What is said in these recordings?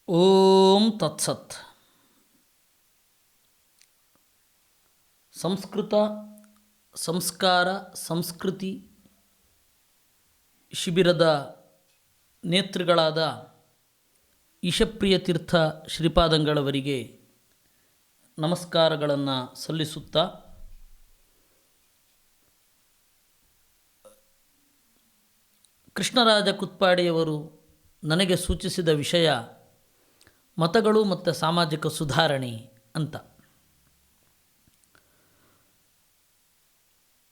ಓಂ ತತ್ಸತ್. ಸಂಸ್ಕೃತ ಸಂಸ್ಕಾರ ಸಂಸ್ಕೃತಿ ಶಿಬಿರದ ನೇತೃಗಳಾದ ಈಶಪ್ರಿಯ ತೀರ್ಥ ಶ್ರೀಪಾದಂಗಳವರಿಗೆ ನಮಸ್ಕಾರಗಳನ್ನು ಸಲ್ಲಿಸುತ್ತಾ ಕೃಷ್ಣರಾಜ ಕುತ್ಪಾಡಿಯವರು ನನಗೆ ಸೂಚಿಸಿದ ವಿಷಯ ಮತಗಳು ಮತ್ತು ಸಾಮಾಜಿಕ ಸುಧಾರಣೆ ಅಂತ.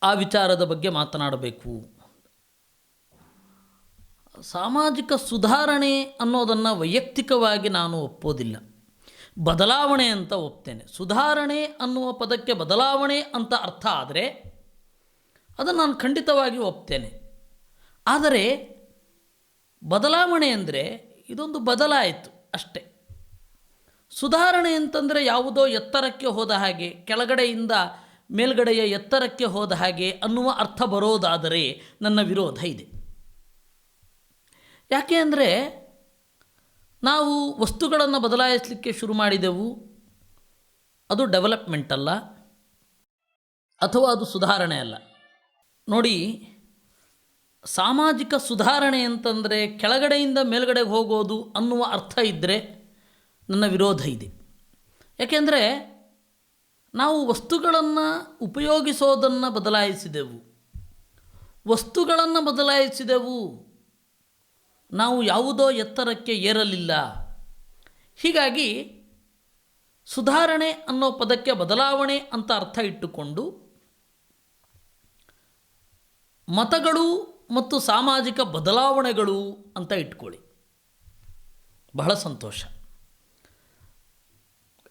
ಆ ವಿಚಾರದ ಬಗ್ಗೆ ಮಾತನಾಡಬೇಕು. ಸಾಮಾಜಿಕ ಸುಧಾರಣೆ ಅನ್ನೋದನ್ನು ವೈಯಕ್ತಿಕವಾಗಿ ನಾನು ಒಪ್ಪೋದಿಲ್ಲ, ಬದಲಾವಣೆ ಅಂತ ಒಪ್ತೇನೆ. ಸುಧಾರಣೆ ಅನ್ನುವ ಪದಕ್ಕೆ ಬದಲಾವಣೆ ಅಂತ ಅರ್ಥ ಆದರೆ ಅದನ್ನು ನಾನು ಖಂಡಿತವಾಗಿ ಒಪ್ತೇನೆ. ಆದರೆ ಬದಲಾವಣೆ ಅಂದರೆ ಇದೊಂದು ಬದಲಾಯಿತು ಅಷ್ಟೇ. ಸುಧಾರಣೆ ಅಂತಂದರೆ ಯಾವುದೋ ಎತ್ತರಕ್ಕೆ ಹೋದ ಹಾಗೆ, ಕೆಳಗಡೆಯಿಂದ ಮೇಲ್ಗಡೆಯ ಎತ್ತರಕ್ಕೆ ಹೋದ ಹಾಗೆ ಅನ್ನುವ ಅರ್ಥ ಬರೋದಾದರೆ ನನ್ನ ವಿರೋಧ ಇದೆ. ಯಾಕೆ ಅಂದರೆ ನಾವು ವಸ್ತುಗಳನ್ನು ಬದಲಾಯಿಸಲಿಕ್ಕೆ ಶುರು ಮಾಡಿದೆವು, ಅದು ಡೆವಲಪ್ಮೆಂಟ್ ಅಲ್ಲ, ಅಥವಾ ಅದು ಸುಧಾರಣೆ ಅಲ್ಲ. ನೋಡಿ, ಸಾಮಾಜಿಕ ಸುಧಾರಣೆ ಅಂತಂದರೆ ಕೆಳಗಡೆಯಿಂದ ಮೇಲ್ಗಡೆಗೆ ಹೋಗೋದು ಅನ್ನುವ ಅರ್ಥ ಇದ್ದರೆ ನನ್ನ ವಿರೋಧ ಇದೆ. ಯಾಕೆಂದರೆ ನಾವು ವಸ್ತುಗಳನ್ನು ಉಪಯೋಗಿಸೋದನ್ನು ಬದಲಾಯಿಸಿದೆವು, ನಾವು ಯಾವುದೋ ಎತ್ತರಕ್ಕೆ ಏರಲಿಲ್ಲ. ಹೀಗಾಗಿ ಸುಧಾರಣೆ ಅನ್ನೋ ಪದಕ್ಕೆ ಬದಲಾವಣೆ ಅಂತ ಅರ್ಥ ಇಟ್ಟುಕೊಂಡು ಮತಗಳು ಮತ್ತು ಸಾಮಾಜಿಕ ಬದಲಾವಣೆಗಳು ಅಂತ ಇಟ್ಕೊಳ್ಳಿ, ಬಹಳ ಸಂತೋಷ.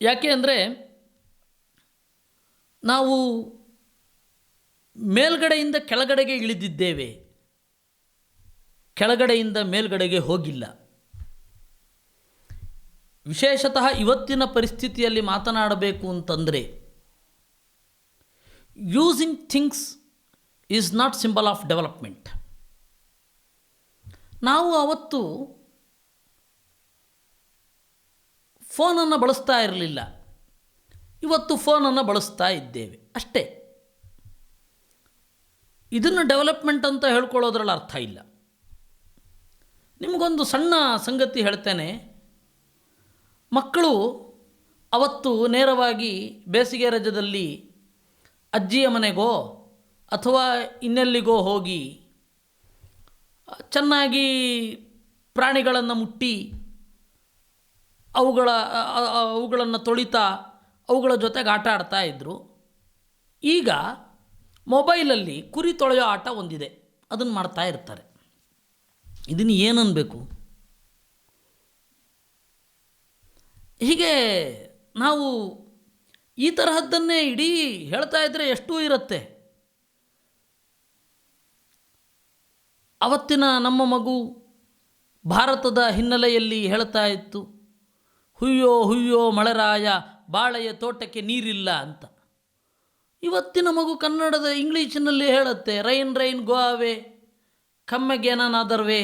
ಯಾಕೆ ಅಂದರೆ ನಾವು ಮೇಲ್ಗಡೆಯಿಂದ ಕೆಳಗಡೆಗೆ ಇಳಿದಿದ್ದೇವೆ, ಕೆಳಗಡೆಯಿಂದ ಮೇಲ್ಗಡೆಗೆ ಹೋಗಿಲ್ಲ. ವಿಶೇಷತಃ ಇವತ್ತಿನ ಪರಿಸ್ಥಿತಿಯಲ್ಲಿ ಮಾತನಾಡಬೇಕು ಅಂತಂದರೆ, using things is not symbol of development. ನಾವು ಅವತ್ತು ಫೋನನ್ನು ಬಳಸ್ತಾ ಇರಲಿಲ್ಲ, ಇವತ್ತು ಫೋನನ್ನು ಬಳಸ್ತಾ ಇದ್ದೇವೆ ಅಷ್ಟೇ. ಇದನ್ನು ಡೆವಲಪ್ಮೆಂಟ್ ಅಂತ ಹೇಳ್ಕೊಳ್ಳೋದ್ರಲ್ಲಿ ಅರ್ಥ ಇಲ್ಲ. ನಿಮಗೊಂದು ಸಣ್ಣ ಸಂಗತಿ ಹೇಳ್ತೇನೆ. ಮಕ್ಕಳು ಅವತ್ತು ನೇರವಾಗಿ ಬೇಸಿಗೆ ರಜದಲ್ಲಿ ಅಜ್ಜಿಯ ಮನೆಗೋ ಅಥವಾ ಇನ್ನೆಲ್ಲಿಗೋ ಹೋಗಿ ಚೆನ್ನಾಗಿ ಪ್ರಾಣಿಗಳನ್ನು ಮುಟ್ಟಿ ಅವುಗಳನ್ನು ತೊಳಿತಾ ಅವುಗಳ ಜೊತೆಗೆ ಆಟ ಆಡ್ತಾ ಇದ್ದರು. ಈಗ ಮೊಬೈಲಲ್ಲಿ ಕುರಿ ತೊಳೆಯೋ ಆಟ ಒಂದಿದೆ, ಅದನ್ನು ಮಾಡ್ತಾ ಇರ್ತಾರೆ. ಇದನ್ನು ಏನನ್ನಬೇಕು? ಹೀಗೆ ನಾವು ಈ ತರಹದ್ದನ್ನೇ ಇಡೀ ಹೇಳ್ತಾ ಇದ್ದರೆ ಎಷ್ಟೂ ಇರುತ್ತೆ. ಅವತ್ತಿನ ನಮ್ಮ ಮಗು ಭಾರತದ ಹಿನ್ನೆಲೆಯಲ್ಲಿ ಹೇಳ್ತಾ ಇತ್ತು, ಹುಯ್ಯೋ ಹುಯ್ಯೋ ಮಳೆರಾಯ ಬಾಳೆಯ ತೋಟಕ್ಕೆ ನೀರಿಲ್ಲ ಅಂತ. ಇವತ್ತಿನ ಮಗು ಕನ್ನಡದ ಇಂಗ್ಲೀಷಿನಲ್ಲಿ ಹೇಳುತ್ತೆ, rain rain go away, come again another way,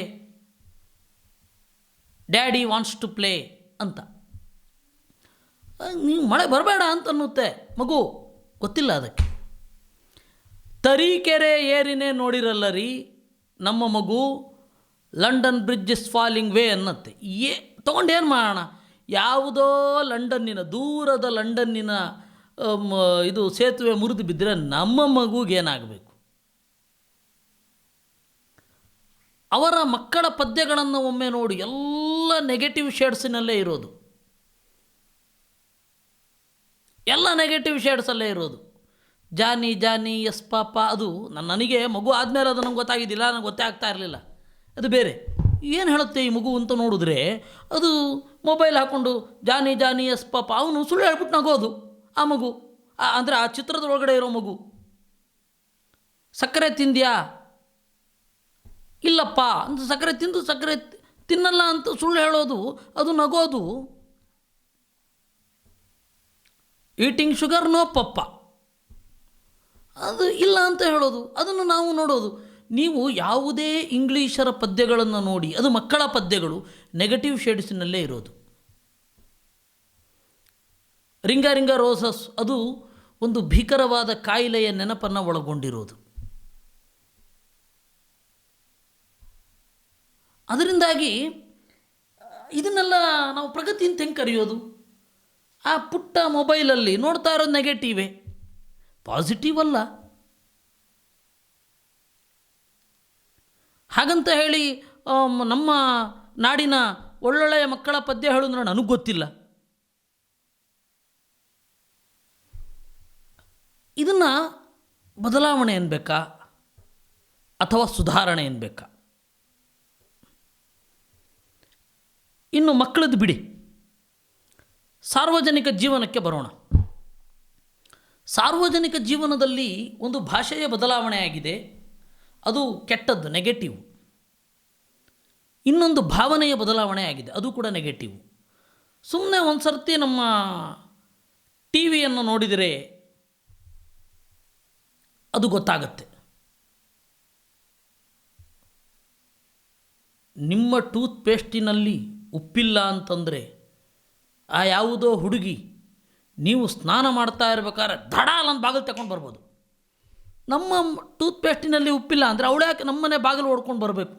daddy wants to play ಅಂತ. ನೀವು ಮಳೆ ಬರಬೇಡ ಅಂತ ಅನ್ನುತ್ತೆ ಮಗು, ಗೊತ್ತಿಲ್ಲ ಅದಕ್ಕೆ. ತರೀಕೆರೆ ಏರಿನೇ ನೋಡಿರಲ್ಲ ರೀ ನಮ್ಮ ಮಗು, London bridge is falling way ಅನ್ನತ್ತೆ. ತೊಗೊಂಡೇನು ಮಾಡೋಣ? ಯಾವುದೋ ಲಂಡನ್ನಿನ, ದೂರದ ಲಂಡನ್ನಿನ ಇದು ಸೇತುವೆ ಮುರಿದು ಬಿದ್ದರೆ ನಮ್ಮ ಮಗುಗೇನಾಗಬೇಕು? ಅವರ ಮಕ್ಕಳ ಪದ್ಯಗಳನ್ನು ಒಮ್ಮೆ ನೋಡಿ, ಎಲ್ಲ ನೆಗೆಟಿವ್ ಶೇಡ್ಸಿನಲ್ಲೇ ಇರೋದು, ಎಲ್ಲ ನೆಗೆಟಿವ್ ಶೇಡ್ಸಲ್ಲೇ ಇರೋದು. ಜಾನಿ ಜಾನಿ ಎಸ್ ಪಾಪ, ಅದು ನನಗೆ ಮಗು ಆದಮೇಲೆ ಅದು ನಂಗೆ ಗೊತ್ತಾಗಿದ್ದಿಲ್ಲ, ನನಗೆ ಗೊತ್ತೇ ಆಗ್ತಾ ಇರಲಿಲ್ಲ. ಅದು ಬೇರೆ ಏನು ಹೇಳುತ್ತೆ ಈ ಮಗು ಅಂತ ನೋಡಿದ್ರೆ, ಅದು ಮೊಬೈಲ್ ಹಾಕ್ಕೊಂಡು ಜಾನಿ ಜಾನಿ ಎಸ್ ಪಾಪ, ಅವನು ಸುಳ್ಳು ಹೇಳ್ಬಿಟ್ಟು ನಗೋದು ಆ ಮಗು. ಅಂದರೆ ಆ ಚಿತ್ರದೊಳಗಡೆ ಇರೋ ಮಗು. ಸಕ್ಕರೆ ತಿಂದ್ಯಾ? ಇಲ್ಲಪ್ಪ ಅಂತ ಸಕ್ಕರೆ ತಿನ್ನಲ್ಲ ಅಂತ ಸುಳ್ಳು ಹೇಳೋದು, ಅದು ನಗೋದು. ಈಟಿಂಗ್ ಶುಗರ್ ನೋ ಪಪ್ಪ, ಅದು ಇಲ್ಲ ಅಂತ ಹೇಳೋದು. ಅದನ್ನು ನಾವು ನೋಡೋದು. ನೀವು ಯಾವುದೇ ಇಂಗ್ಲೀಷರ ಪದ್ಯಗಳನ್ನು ನೋಡಿ, ಅದು ಮಕ್ಕಳ ಪದ್ಯಗಳು, ನೆಗೆಟಿವ್ ಶೇಡ್ಸಿನಲ್ಲೇ ಇರೋದು. ರಿಂಗ ರಿಂಗ ರೋಸಸ್ ಅದು ಒಂದು ಭೀಕರವಾದ ಕಾಯಿಲೆಯ ನೆನಪನ್ನು ಒಳಗೊಂಡಿರೋದು. ಅದರಿಂದಾಗಿ ಇದನ್ನೆಲ್ಲ ನಾವು ಪ್ರಗತಿ ಅಂತ ಹೆಂಗೆ ಕರೆಯೋದು? ಆ ಪುಟ್ಟ ಮೊಬೈಲಲ್ಲಿ ನೋಡ್ತಾ ಇರೋದು ನೆಗೆಟಿವೇ, ಪಾಸಿಟಿವ್ ಅಲ್ಲ. ಹಾಗಂತ ಹೇಳಿ ನಮ್ಮ ನಾಡಿನ ಒಳ್ಳೊಳ್ಳೆಯ ಮಕ್ಕಳ ಪದ್ಯ ಹೇಳೋದು ನನಗೆ ಗೊತ್ತಿಲ್ಲ. ಇದನ್ನು ಬದಲಾವಣೆ ಅನ್ಬೇಕಾ ಅಥವಾ ಸುಧಾರಣೆ ಅನ್ಬೇಕಾ? ಇನ್ನು ಮಕ್ಕಳದ್ದು ಬಿಡಿ, ಸಾರ್ವಜನಿಕ ಜೀವನಕ್ಕೆ ಬರೋಣ. ಸಾರ್ವಜನಿಕ ಜೀವನದಲ್ಲಿ ಒಂದು ಭಾಷೆಯ ಬದಲಾವಣೆ ಆಗಿದೆ, ಅದು ಕೆಟ್ಟದ್ದು, ನೆಗೆಟಿವ್. ಇನ್ನೊಂದು ಭಾವನೆಯ ಬದಲಾವಣೆ ಆಗಿದೆ, ಅದು ಕೂಡ ನೆಗೆಟಿವ್. ಸುಮ್ಮನೆ ಒಂದು ಸರ್ತಿ ನಮ್ಮ ಟಿ ವಿಯನ್ನು ನೋಡಿದರೆ ಅದು ಗೊತ್ತಾಗತ್ತೆ. ನಿಮ್ಮ ಟೂತ್ ಪೇಸ್ಟಿನಲ್ಲಿ ಉಪ್ಪಿಲ್ಲ ಅಂತಂದರೆ ಆ ಯಾವುದೋ ಹುಡುಗಿ ನೀವು ಸ್ನಾನ ಮಾಡ್ತಾ ಇರ್ಬೇಕಾದ್ರೆ ಧಡಾಲ್ ಅಂತ ಬಾಗಿಲು ತಗೊಂಡು ಬರ್ಬೋದು. ನಮ್ಮ ಟೂತ್ ಪೇಸ್ಟಿನಲ್ಲಿ ಉಪ್ಪಿಲ್ಲ ಅಂದರೆ ಅವಳು ಯಾಕೆ ನಮ್ಮನೆ ಬಾಗಿಲು ಓಡ್ಕೊಂಡು ಬರಬೇಕು?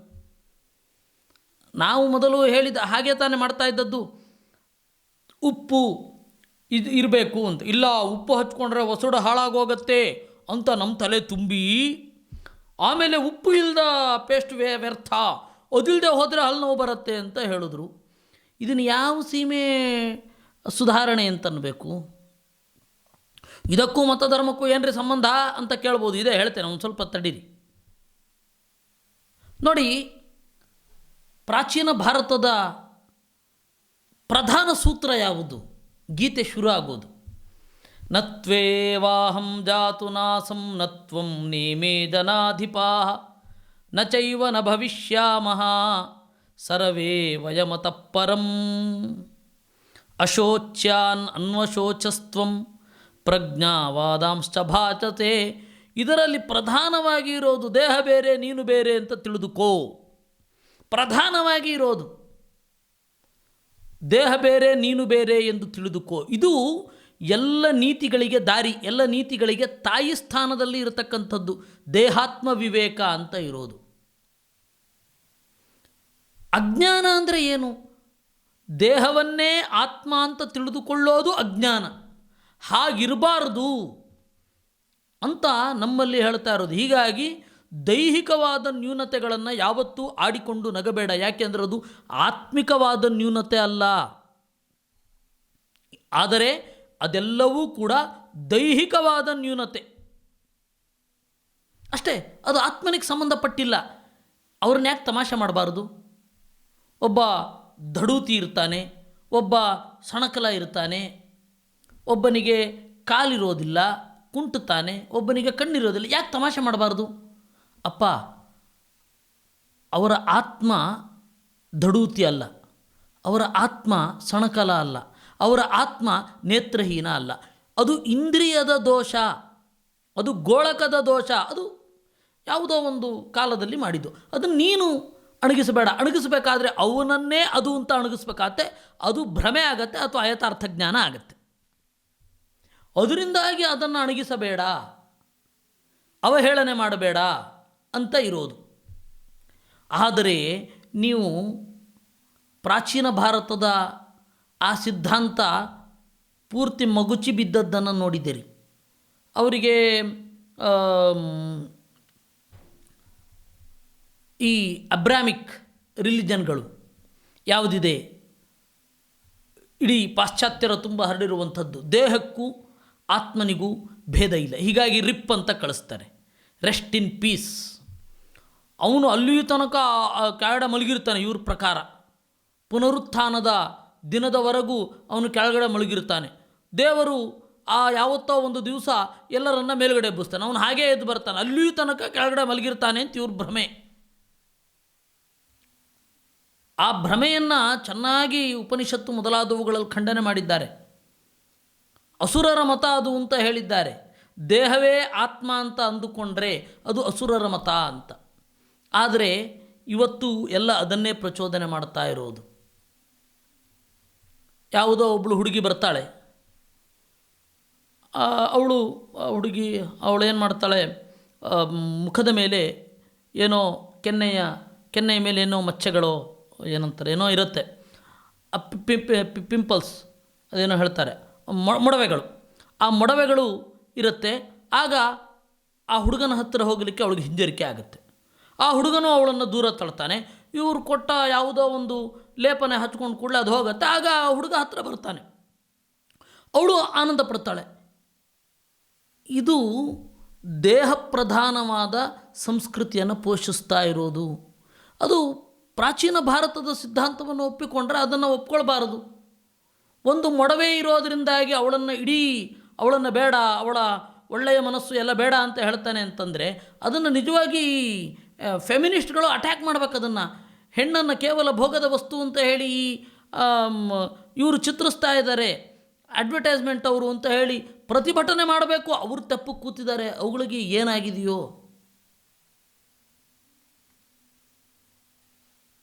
ನಾವು ಮೊದಲು ಹೇಳಿದ ಹಾಗೆ ತಾನೇ ಮಾಡ್ತಾ ಇದ್ದದ್ದು, ಉಪ್ಪು ಇದು ಇರಬೇಕು ಅಂತ. ಇಲ್ಲ, ಉಪ್ಪು ಹಚ್ಕೊಂಡ್ರೆ ಒಸಡು ಹಾಳಾಗೋಗತ್ತೆ ಅಂತ ನಮ್ಮ ತಲೆ ತುಂಬಿ, ಆಮೇಲೆ ಉಪ್ಪು ಇಲ್ಲದ ಪೇಸ್ಟ್ ವ್ಯರ್ಥ, ಅದಿಲ್ಲದೆ ಹೋದರೆ ಹಲ್ಲು ನೋವು ಬರುತ್ತೆ ಅಂತ ಹೇಳಿದ್ರು. ಇದನ್ನು ಯಾವ ಸೀಮೆ ಸುಧಾರಣೆ ಅಂತನ್ಬೇಕು? ಇದಕ್ಕೂ ಮತಧರ್ಮಕ್ಕೂ ಏನ್ರಿ ಸಂಬಂಧ ಅಂತ ಕೇಳ್ಬೋದು. ಇದೇ ಹೇಳ್ತೇನೆ, ಒಂದು ಸ್ವಲ್ಪ ತಡೀರಿ. ನೋಡಿ, ಪ್ರಾಚೀನ ಭಾರತದ ಪ್ರಧಾನ ಸೂತ್ರ ಯಾವುದು? ಗೀತೆ ಶುರು ಆಗೋದು ನತ್ವೇವಾಹಂ ಜಾತು ನಾಸಂ ನತ್ವಂ ನೇಮೇ ಜನಾಧಿಪಾ ನ ಚೈವ ನ ಭವಿಷ್ಯಾಮಃ ಸರ್ವೇ ವಯಮತಃ ಪರಂ ಅಶೋಚ್ಯಾನ್ ಅನ್ವಶೋಚಸ್ತ್ವಂ ಪ್ರಜ್ಞಾವಾದಾಂಶ್ಚ ಭಾಚತೆ. ಇದರಲ್ಲಿ ಪ್ರಧಾನವಾಗಿ ಇರೋದು ದೇಹ ಬೇರೆ ನೀನು ಬೇರೆ ಅಂತ ತಿಳಿದುಕೋ. ಪ್ರಧಾನವಾಗಿ ಇರೋದು ದೇಹ ಬೇರೆ ನೀನು ಬೇರೆ ಎಂದು ತಿಳಿದುಕೋ. ಇದು ಎಲ್ಲ ನೀತಿಗಳಿಗೆ ದಾರಿ, ಎಲ್ಲ ನೀತಿಗಳಿಗೆ ತಾಯಿ ಸ್ಥಾನದಲ್ಲಿ ಇರತಕ್ಕಂಥದ್ದು ದೇಹಾತ್ಮ ವಿವೇಕ ಅಂತ ಇರೋದು. ಅಜ್ಞಾನ ಅಂದರೆ ಏನು? ದೇಹವನ್ನೇ ಆತ್ಮ ಅಂತ ತಿಳಿದುಕೊಳ್ಳೋದು ಅಜ್ಞಾನ. ಹಾಗಿರಬಾರ್ದು ಅಂತ ನಮ್ಮಲ್ಲಿ ಹೇಳ್ತಾ ಇರೋದು. ಹೀಗಾಗಿ ದೈಹಿಕವಾದ ನ್ಯೂನತೆಗಳನ್ನು ಯಾವತ್ತೂ ಆಡಿಕೊಂಡು ನಗಬೇಡ. ಯಾಕೆಂದರೆ ಅದು ಆತ್ಮಿಕವಾದ ನ್ಯೂನತೆ ಅಲ್ಲ. ಆದರೆ ಅದೆಲ್ಲವೂ ಕೂಡ ದೈಹಿಕವಾದ ನ್ಯೂನತೆ ಅಷ್ಟೇ, ಅದು ಆತ್ಮನಿಗೆ ಸಂಬಂಧಪಟ್ಟಿಲ್ಲ. ಅವ್ರನ್ನ ಯಾಕೆ ತಮಾಷೆ ಮಾಡಬಾರ್ದು? ಒಬ್ಬ ದಡೂತಿ ಇರ್ತಾನೆ, ಒಬ್ಬ ಸಣಕಲ ಇರ್ತಾನೆ, ಒಬ್ಬನಿಗೆ ಕಾಲಿರೋದಿಲ್ಲ ಕುಂಟುತ್ತಾನೆ, ಒಬ್ಬನಿಗೆ ಕಣ್ಣಿರೋದಿಲ್ಲ. ಯಾಕೆ ತಮಾಷೆ ಮಾಡಬಾರ್ದು? ಅಪ್ಪ, ಅವರ ಆತ್ಮ ದಡೂತಿ ಅಲ್ಲ, ಅವರ ಆತ್ಮ ಸಣಕಲ ಅಲ್ಲ, ಅವರ ಆತ್ಮ ನೇತ್ರಹೀನ ಅಲ್ಲ. ಅದು ಇಂದ್ರಿಯದ ದೋಷ, ಅದು ಗೋಳಕದ ದೋಷ, ಅದು ಯಾವುದೋ ಒಂದು ಕಾಲದಲ್ಲಿ ಮಾಡಿದ್ದು. ಅದನ್ನು ನೀನು ಅಣಗಿಸಬೇಡ. ಅಣಗಿಸಬೇಕಾದ್ರೆ ಅವನನ್ನೇ ಅದು ಅಂತ ಅಣಗಿಸ್ಬೇಕಾಗತ್ತೆ. ಅದು ಭ್ರಮೆ ಆಗತ್ತೆ ಅಥವಾ ಯಥಾರ್ಥ ಜ್ಞಾನ ಆಗತ್ತೆ. ಅದರಿಂದಾಗಿ ಅದನ್ನು ಅಣಗಿಸಬೇಡ, ಅವಹೇಳನೆ ಮಾಡಬೇಡ ಅಂತ ಇರೋದು. ಆದರೆ ನೀವು ಪ್ರಾಚೀನ ಭಾರತದ ಆ ಸಿದ್ಧಾಂತ ಪೂರ್ತಿ ಮಗುಚಿ ಬಿದ್ದದ್ದನ್ನು ನೋಡಿದ್ದೀರಿ. ಅವರಿಗೆ ಈ ಅಬ್ರಾಮಿಕ್ ರಿಲಿಜನ್ಗಳು ಯಾವುದಿದೆ, ಇಡೀ ಪಾಶ್ಚಾತ್ಯರ ತುಂಬ ಹರಡಿರುವಂಥದ್ದು, ದೇಹಕ್ಕೂ ಆತ್ಮನಿಗೂ ಭೇದ ಇಲ್ಲ. ಹೀಗಾಗಿ ರಿಪ್ ಅಂತ ಕಳಿಸ್ತಾರೆ, ರೆಸ್ಟ್ ಇನ್ ಪೀಸ್. ಅವನು ಅಲ್ಲಿಯೂ ತನಕ ಕೆಳಗಡೆ ಮಲಗಿರ್ತಾನೆ. ಇವ್ರ ಪ್ರಕಾರ ಪುನರುತ್ಥಾನದ ದಿನದವರೆಗೂ ಅವನು ಕೆಳಗಡೆ ಮಲಗಿರ್ತಾನೆ. ದೇವರು ಯಾವತ್ತೋ ಒಂದು ದಿವಸ ಎಲ್ಲರನ್ನ ಮೇಲುಗಡೆ ಎಬ್ಬಿಸ್ತಾನೆ, ಅವನು ಹಾಗೇ ಎದ್ದು ಬರ್ತಾನೆ. ಅಲ್ಲಿಯೂ ತನಕ ಕೆಳಗಡೆ ಮಲಗಿರ್ತಾನೆ ಅಂತ ಇವ್ರ ಭ್ರಮೆ. ಆ ಭ್ರಮೆಯನ್ನು ಚೆನ್ನಾಗಿ ಉಪನಿಷತ್ತು ಮೊದಲಾದವುಗಳಲ್ಲಿ ಖಂಡನೆ ಮಾಡಿದ್ದಾರೆ. ಅಸುರರ ಮತ ಅದು ಅಂತ ಹೇಳಿದ್ದಾರೆ. ದೇಹವೇ ಆತ್ಮ ಅಂತ ಅಂದುಕೊಂಡ್ರೆ ಅದು ಅಸುರರ ಮತ ಅಂತ. ಆದರೆ ಇವತ್ತು ಎಲ್ಲ ಅದನ್ನೇ ಪ್ರಚೋದನೆ ಮಾಡ್ತಾ ಇರೋದು. ಯಾವುದೋ ಒಬ್ಬಳು ಹುಡುಗಿ ಬರ್ತಾಳೆ, ಅವಳು ಹುಡುಗಿ ಅವಳೇನು ಮಾಡ್ತಾಳೆ, ಮುಖದ ಮೇಲೆ ಏನೋ ಕೆನ್ನೆಯ ಮೇಲೆ ಏನೋ ಮಚ್ಚೆಗಳು ಏನಂತಾರೆ ಏನೋ ಇರುತ್ತೆ, ಪಿಂಪಲ್ಸ್ ಅದೇನೋ ಹೇಳ್ತಾರೆ, ಮೊಡವೆಗಳು, ಆ ಮೊಡವೆಗಳು ಇರುತ್ತೆ. ಆಗ ಆ ಹುಡುಗನ ಹತ್ತಿರ ಹೋಗಲಿಕ್ಕೆ ಅವಳಿಗೆ ಹಿಂಜರಿಕೆ ಆಗುತ್ತೆ. ಆ ಹುಡುಗನೂ ಅವಳನ್ನು ದೂರ ತಳ್ತಾನೆ. ಇವರು ಕೊಟ್ಟ ಯಾವುದೋ ಒಂದು ಲೇಪನೆ ಹಚ್ಕೊಂಡು ಕೂಡಲೇ ಅದು ಹೋಗುತ್ತೆ. ಆಗ ಆ ಹುಡುಗ ಹತ್ತಿರ ಬರ್ತಾನೆ, ಅವಳು ಆನಂದ ಪಡ್ತಾಳೆ. ಇದು ದೇಹ ಪ್ರಧಾನವಾದ ಸಂಸ್ಕೃತಿಯನ್ನು ಪೋಷಿಸ್ತಾ ಇರೋದು. ಅದು ಪ್ರಾಚೀನ ಭಾರತದ ಸಿದ್ಧಾಂತವನ್ನು ಒಪ್ಪಿಕೊಂಡ್ರೆ ಅದನ್ನು ಒಪ್ಕೊಳ್ಬಾರದು. ಒಂದು ಮೊಡವೆ ಇರೋದರಿಂದಾಗಿ ಅವಳನ್ನು ಬೇಡ, ಅವಳ ಒಳ್ಳೆಯ ಮನಸ್ಸು ಎಲ್ಲ ಬೇಡ ಅಂತ ಹೇಳ್ತಾನೆ ಅಂತಂದರೆ ಅದನ್ನು ನಿಜವಾಗಿ ಫೆಮಿನಿಸ್ಟ್ಗಳು ಅಟ್ಯಾಕ್ ಮಾಡಬೇಕು. ಅದನ್ನು ಹೆಣ್ಣನ್ನು ಕೇವಲ ಭೋಗದ ವಸ್ತು ಅಂತ ಹೇಳಿ ಇವರು ಚಿತ್ರಿಸ್ತಾ ಇದ್ದಾರೆ, ಅಡ್ವರ್ಟೈಸ್ಮೆಂಟ್ ಅವರು ಅಂತ ಹೇಳಿ ಪ್ರತಿಭಟನೆ ಮಾಡಬೇಕು. ಅವರು ತಪ್ಪು ಕೂತಿದ್ದಾರೆ, ಅವುಗಳಿಗೆ ಏನಾಗಿದೆಯೋ.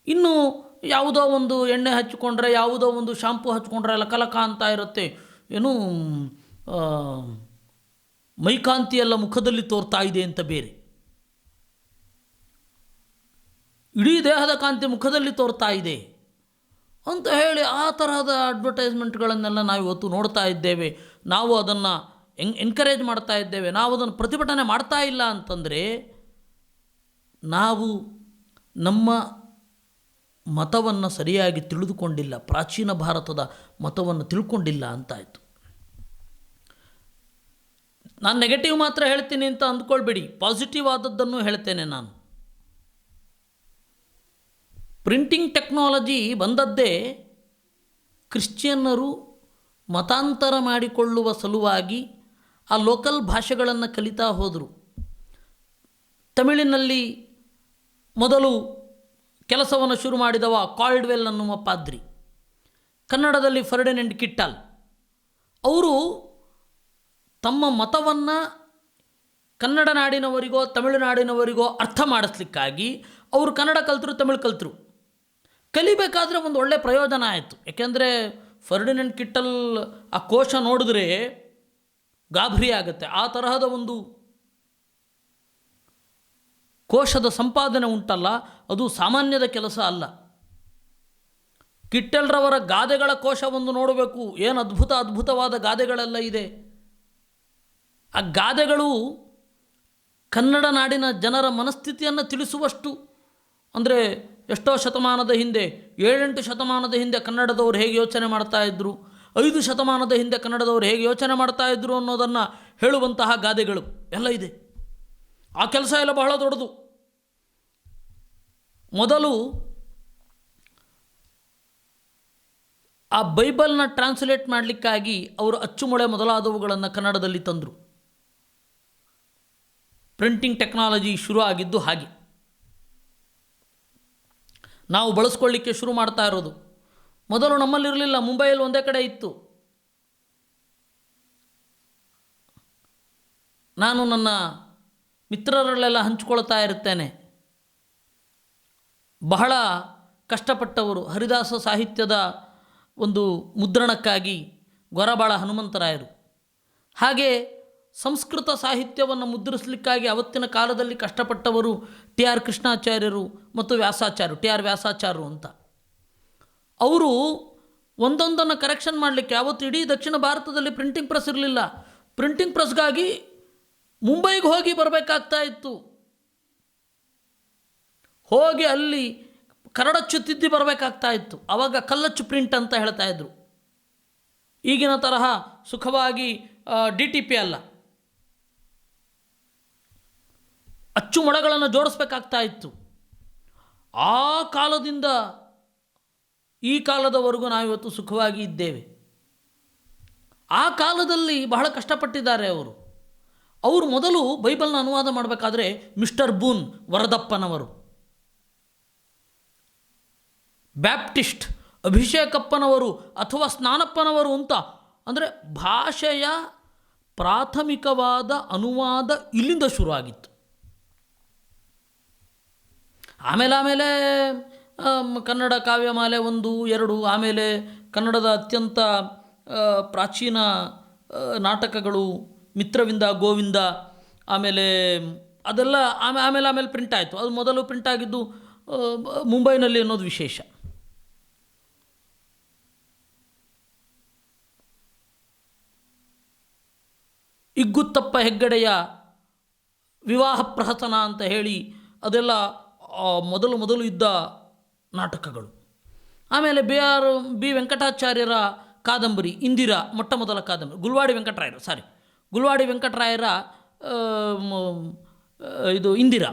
ಇನ್ನು ಯಾವುದೋ ಒಂದು ಎಣ್ಣೆ ಹಚ್ಚಿಕೊಂಡ್ರೆ, ಯಾವುದೋ ಒಂದು ಶಾಂಪು ಹಚ್ಕೊಂಡ್ರೆ ಲಕಲಕ ಅಂತ ಇರುತ್ತೆ, ಏನು ಮೈಕಾಂತಿಯೆಲ್ಲ ಮುಖದಲ್ಲಿ ತೋರ್ತಾ ಇದೆ ಅಂತ ಬೇರೆ, ಇಡೀ ದೇಹದ ಕಾಂತಿ ಮುಖದಲ್ಲಿ ತೋರ್ತಾ ಇದೆ ಅಂತ ಹೇಳಿ ಆ ತರಹದ ಅಡ್ವರ್ಟೈಸ್ಮೆಂಟ್ಗಳನ್ನೆಲ್ಲ ನಾವು ಇವತ್ತು ನೋಡ್ತಾ ಇದ್ದೇವೆ. ನಾವು ಅದನ್ನು ಎನ್ಕರೇಜ್ ಮಾಡ್ತಾ ಇದ್ದೇವೆ, ನಾವು ಅದನ್ನು ಪ್ರತಿಭಟನೆ ಮಾಡ್ತಾ ಇಲ್ಲ ಅಂತಂದರೆ ನಾವು ನಮ್ಮ ಮತವನ್ನು ಸರಿಯಾಗಿ ತಿಳಿದುಕೊಂಡಿಲ್ಲ, ಪ್ರಾಚೀನ ಭಾರತದ ಮತವನ್ನು ತಿಳ್ಕೊಂಡಿಲ್ಲ ಅಂತಾಯಿತು. ನಾನು ನೆಗೆಟಿವ್ ಮಾತ್ರ ಹೇಳ್ತೀನಿ ಅಂತ ಅಂದ್ಕೊಳ್ಬೇಡಿ, ಪಾಸಿಟಿವ್ ಆದದ್ದನ್ನು ಹೇಳ್ತೇನೆ ನಾನು. ಪ್ರಿಂಟಿಂಗ್ ಟೆಕ್ನಾಲಜಿ ಬಂದದ್ದೇ ಕ್ರಿಶ್ಚಿಯನ್ನರು ಮತಾಂತರ ಮಾಡಿಕೊಳ್ಳುವ ಸಲುವಾಗಿ ಆ ಲೋಕಲ್ ಭಾಷೆಗಳನ್ನು ಕಲಿತಾ ಹೋದರು. ತಮಿಳಿನಲ್ಲಿ ಮೊದಲು ಕೆಲಸವನ್ನು ಶುರು ಮಾಡಿದವ ಕಾಲ್ಡ್ವೆಲ್ ಅನ್ನುವ ಪಾದ್ರಿ, ಕನ್ನಡದಲ್ಲಿ ಫರ್ಡಿನೆಂಡ್ ಕಿಟ್ಟಲ್. ಅವರು ತಮ್ಮ ಮತವನ್ನು ಕನ್ನಡ ನಾಡಿನವರಿಗೋ ತಮಿಳುನಾಡಿನವರಿಗೋ ಅರ್ಥ ಮಾಡಿಸ್ಲಿಕ್ಕಾಗಿ ಅವರು ಕನ್ನಡ ಕಲಿತರು, ತಮಿಳು ಕಲಿತರು. ಕಲಿಬೇಕಾದ್ರೆ ಒಂದು ಒಳ್ಳೆಯ ಪ್ರಯೋಜನ ಆಯಿತು. ಯಾಕೆಂದರೆ ಫರ್ಡಿನೆಂಡ್ ಕಿಟ್ಟಲ್ ಆ ಕೋಶ ನೋಡಿದ್ರೆ ಗಾಬರಿ ಆಗುತ್ತೆ. ಆ ತರಹದ ಒಂದು ಕೋಶದ ಸಂಪಾದನೆ ಉಂಟಲ್ಲ, ಅದು ಸಾಮಾನ್ಯದ ಕೆಲಸ ಅಲ್ಲ. ಕಿಟ್ಟಲ್ರವರ ಗಾದೆಗಳ ಕೋಶ ಒಂದು ನೋಡಬೇಕು, ಏನು ಅದ್ಭುತವಾದ ಗಾದೆಗಳೆಲ್ಲ ಇದೆ. ಆ ಗಾದೆಗಳು ಕನ್ನಡ ನಾಡಿನ ಜನರ ಮನಸ್ಥಿತಿಯನ್ನು ತಿಳಿಸುವಷ್ಟು, ಅಂದರೆ ಎಷ್ಟೋ ಶತಮಾನದ ಹಿಂದೆ, 7-8 ಶತಮಾನದ ಹಿಂದೆ ಕನ್ನಡದವರು ಹೇಗೆ ಯೋಚನೆ ಮಾಡ್ತಾಯಿದ್ರು, 5 ಶತಮಾನದ ಹಿಂದೆ ಕನ್ನಡದವರು ಹೇಗೆ ಯೋಚನೆ ಮಾಡ್ತಾಯಿದ್ರು ಅನ್ನೋದನ್ನು ಹೇಳುವಂತಹ ಗಾದೆಗಳು ಎಲ್ಲ ಇದೆ. ಆ ಕೆಲಸ ಎಲ್ಲ ಬಹಳ ದೊಡ್ಡದು. ಮೊದಲು ಆ ಬೈಬಲ್ನ ಟ್ರಾನ್ಸ್ಲೇಟ್ ಮಾಡಲಿಕ್ಕಾಗಿ ಅವರು ಅಚ್ಚುಮೊಳೆ ಮೊದಲಾದವುಗಳನ್ನು ಕನ್ನಡದಲ್ಲಿ ತಂದರು. ಪ್ರಿಂಟಿಂಗ್ ಟೆಕ್ನಾಲಜಿ ಶುರು ಆಗಿದ್ದು ಹಾಗೆ. ನಾವು ಬಳಸ್ಕೊಳ್ಳಿಕ್ಕೆ ಶುರು ಮಾಡ್ತಾ ಇರೋದು. ಮೊದಲು ನಮ್ಮಲ್ಲಿರಲಿಲ್ಲ, ಮುಂಬೈಯಲ್ಲಿ ಒಂದೇ ಕಡೆ ಇತ್ತು. ನಾನು ನನ್ನ ಮಿತ್ರರಲ್ಲೆಲ್ಲ ಹಂಚಿಕೊಳ್ತಾ ಇರ್ತೇನೆ. ಬಹಳ ಕಷ್ಟಪಟ್ಟವರು ಹರಿದಾಸ ಸಾಹಿತ್ಯದ ಒಂದು ಮುದ್ರಣಕ್ಕಾಗಿ ಗೊರಬಾಳ ಹನುಮಂತರಾಯರು, ಹಾಗೆ ಸಂಸ್ಕೃತ ಸಾಹಿತ್ಯವನ್ನು ಮುದ್ರಿಸಲಿಕ್ಕಾಗಿ ಅವತ್ತಿನ ಕಾಲದಲ್ಲಿ ಕಷ್ಟಪಟ್ಟವರು ಟಿ.ಆರ್. ಕೃಷ್ಣಾಚಾರ್ಯರು ಮತ್ತು ವ್ಯಾಸಾಚಾರ್ಯರು, ಟಿ.ಆರ್. ವ್ಯಾಸಾಚಾರ್ಯರು ಅಂತ. ಅವರು ಒಂದೊಂದನ್ನು ಕರೆಕ್ಷನ್ ಮಾಡಲಿಕ್ಕೆ, ಅವತ್ತು ಇಡೀ ದಕ್ಷಿಣ ಭಾರತದಲ್ಲಿ ಪ್ರಿಂಟಿಂಗ್ ಪ್ರೆಸ್ ಇರಲಿಲ್ಲ. ಪ್ರಿಂಟಿಂಗ್ ಪ್ರೆಸ್ಗಾಗಿ ಮುಂಬೈಗೆ ಹೋಗಿ ಬರಬೇಕಾಗ್ತಾ ಇತ್ತು. ಹೋಗಿ ಅಲ್ಲಿ ಕರಡಚ್ಚು ತಿದ್ದಿ ಬರಬೇಕಾಗ್ತಾ ಇತ್ತು. ಆವಾಗ ಕಲ್ಲಚ್ಚು ಪ್ರಿಂಟ್ ಅಂತ ಹೇಳ್ತಾ ಇದ್ರು. ಈಗಿನ ತರಹ ಸುಖವಾಗಿ DTP ಅಲ್ಲ, ಅಚ್ಚು ಮೊಳೆಗಳನ್ನು ಜೋಡಿಸ್ಬೇಕಾಗ್ತಾ ಇತ್ತು. ಆ ಕಾಲದಿಂದ ಈ ಕಾಲದವರೆಗೂ ನಾವಿವತ್ತು ಸುಖವಾಗಿ ಇದ್ದೇವೆ. ಆ ಕಾಲದಲ್ಲಿ ಬಹಳ ಕಷ್ಟಪಟ್ಟಿದ್ದಾರೆ ಅವರು. ಮೊದಲು ಬೈಬಲ್ನ ಅನುವಾದ ಮಾಡಬೇಕಾದ್ರೆ ಮಿಸ್ಟರ್ ಬೂನ್ ವರದಪ್ಪನವರು, ಬ್ಯಾಪ್ಟಿಸ್ಟ್ ಅಭಿಷೇಕಪ್ಪನವರು ಅಥವಾ ಸ್ನಾನಪ್ಪನವರು ಅಂತ, ಅಂದರೆ ಭಾಷೆಯ ಪ್ರಾಥಮಿಕವಾದ ಅನುವಾದ ಇಲ್ಲಿಂದ ಶುರುವಾಗಿತ್ತು. ಆಮೇಲೆ ಕನ್ನಡ ಕಾವ್ಯಮಾಲೆ 1, 2, ಆಮೇಲೆ ಕನ್ನಡದ ಅತ್ಯಂತ ಪ್ರಾಚೀನ ನಾಟಕಗಳು, ಮಿತ್ರವಿಂದ ಗೋವಿಂದ, ಆಮೇಲೆ ಅದೆಲ್ಲ ಆಮೇಲೆ ಪ್ರಿಂಟ್ ಆಯಿತು. ಅದು ಮೊದಲು ಪ್ರಿಂಟ್ ಆಗಿದ್ದು ಮುಂಬೈನಲ್ಲಿ ಅನ್ನೋದು ವಿಶೇಷ. ಇಗ್ಗುತ್ತಪ್ಪ ಹೆಗ್ಗಡೆಯ ವಿವಾಹ ಪ್ರಹಸನ ಅಂತ ಹೇಳಿ ಅದೆಲ್ಲ ಮೊದಲು ಇದ್ದ ನಾಟಕಗಳು. ಆಮೇಲೆ ಬಿ ವೆಂಕಟಾಚಾರ್ಯರ ಕಾದಂಬರಿ ಇಂದಿರಾ, ಮೊಟ್ಟ ಮೊದಲ ಕಾದಂಬರಿ. ಗುಲ್ವಾಡಿ ವೆಂಕಟರಾಯರ ಇದು ಇಂದಿರಾ.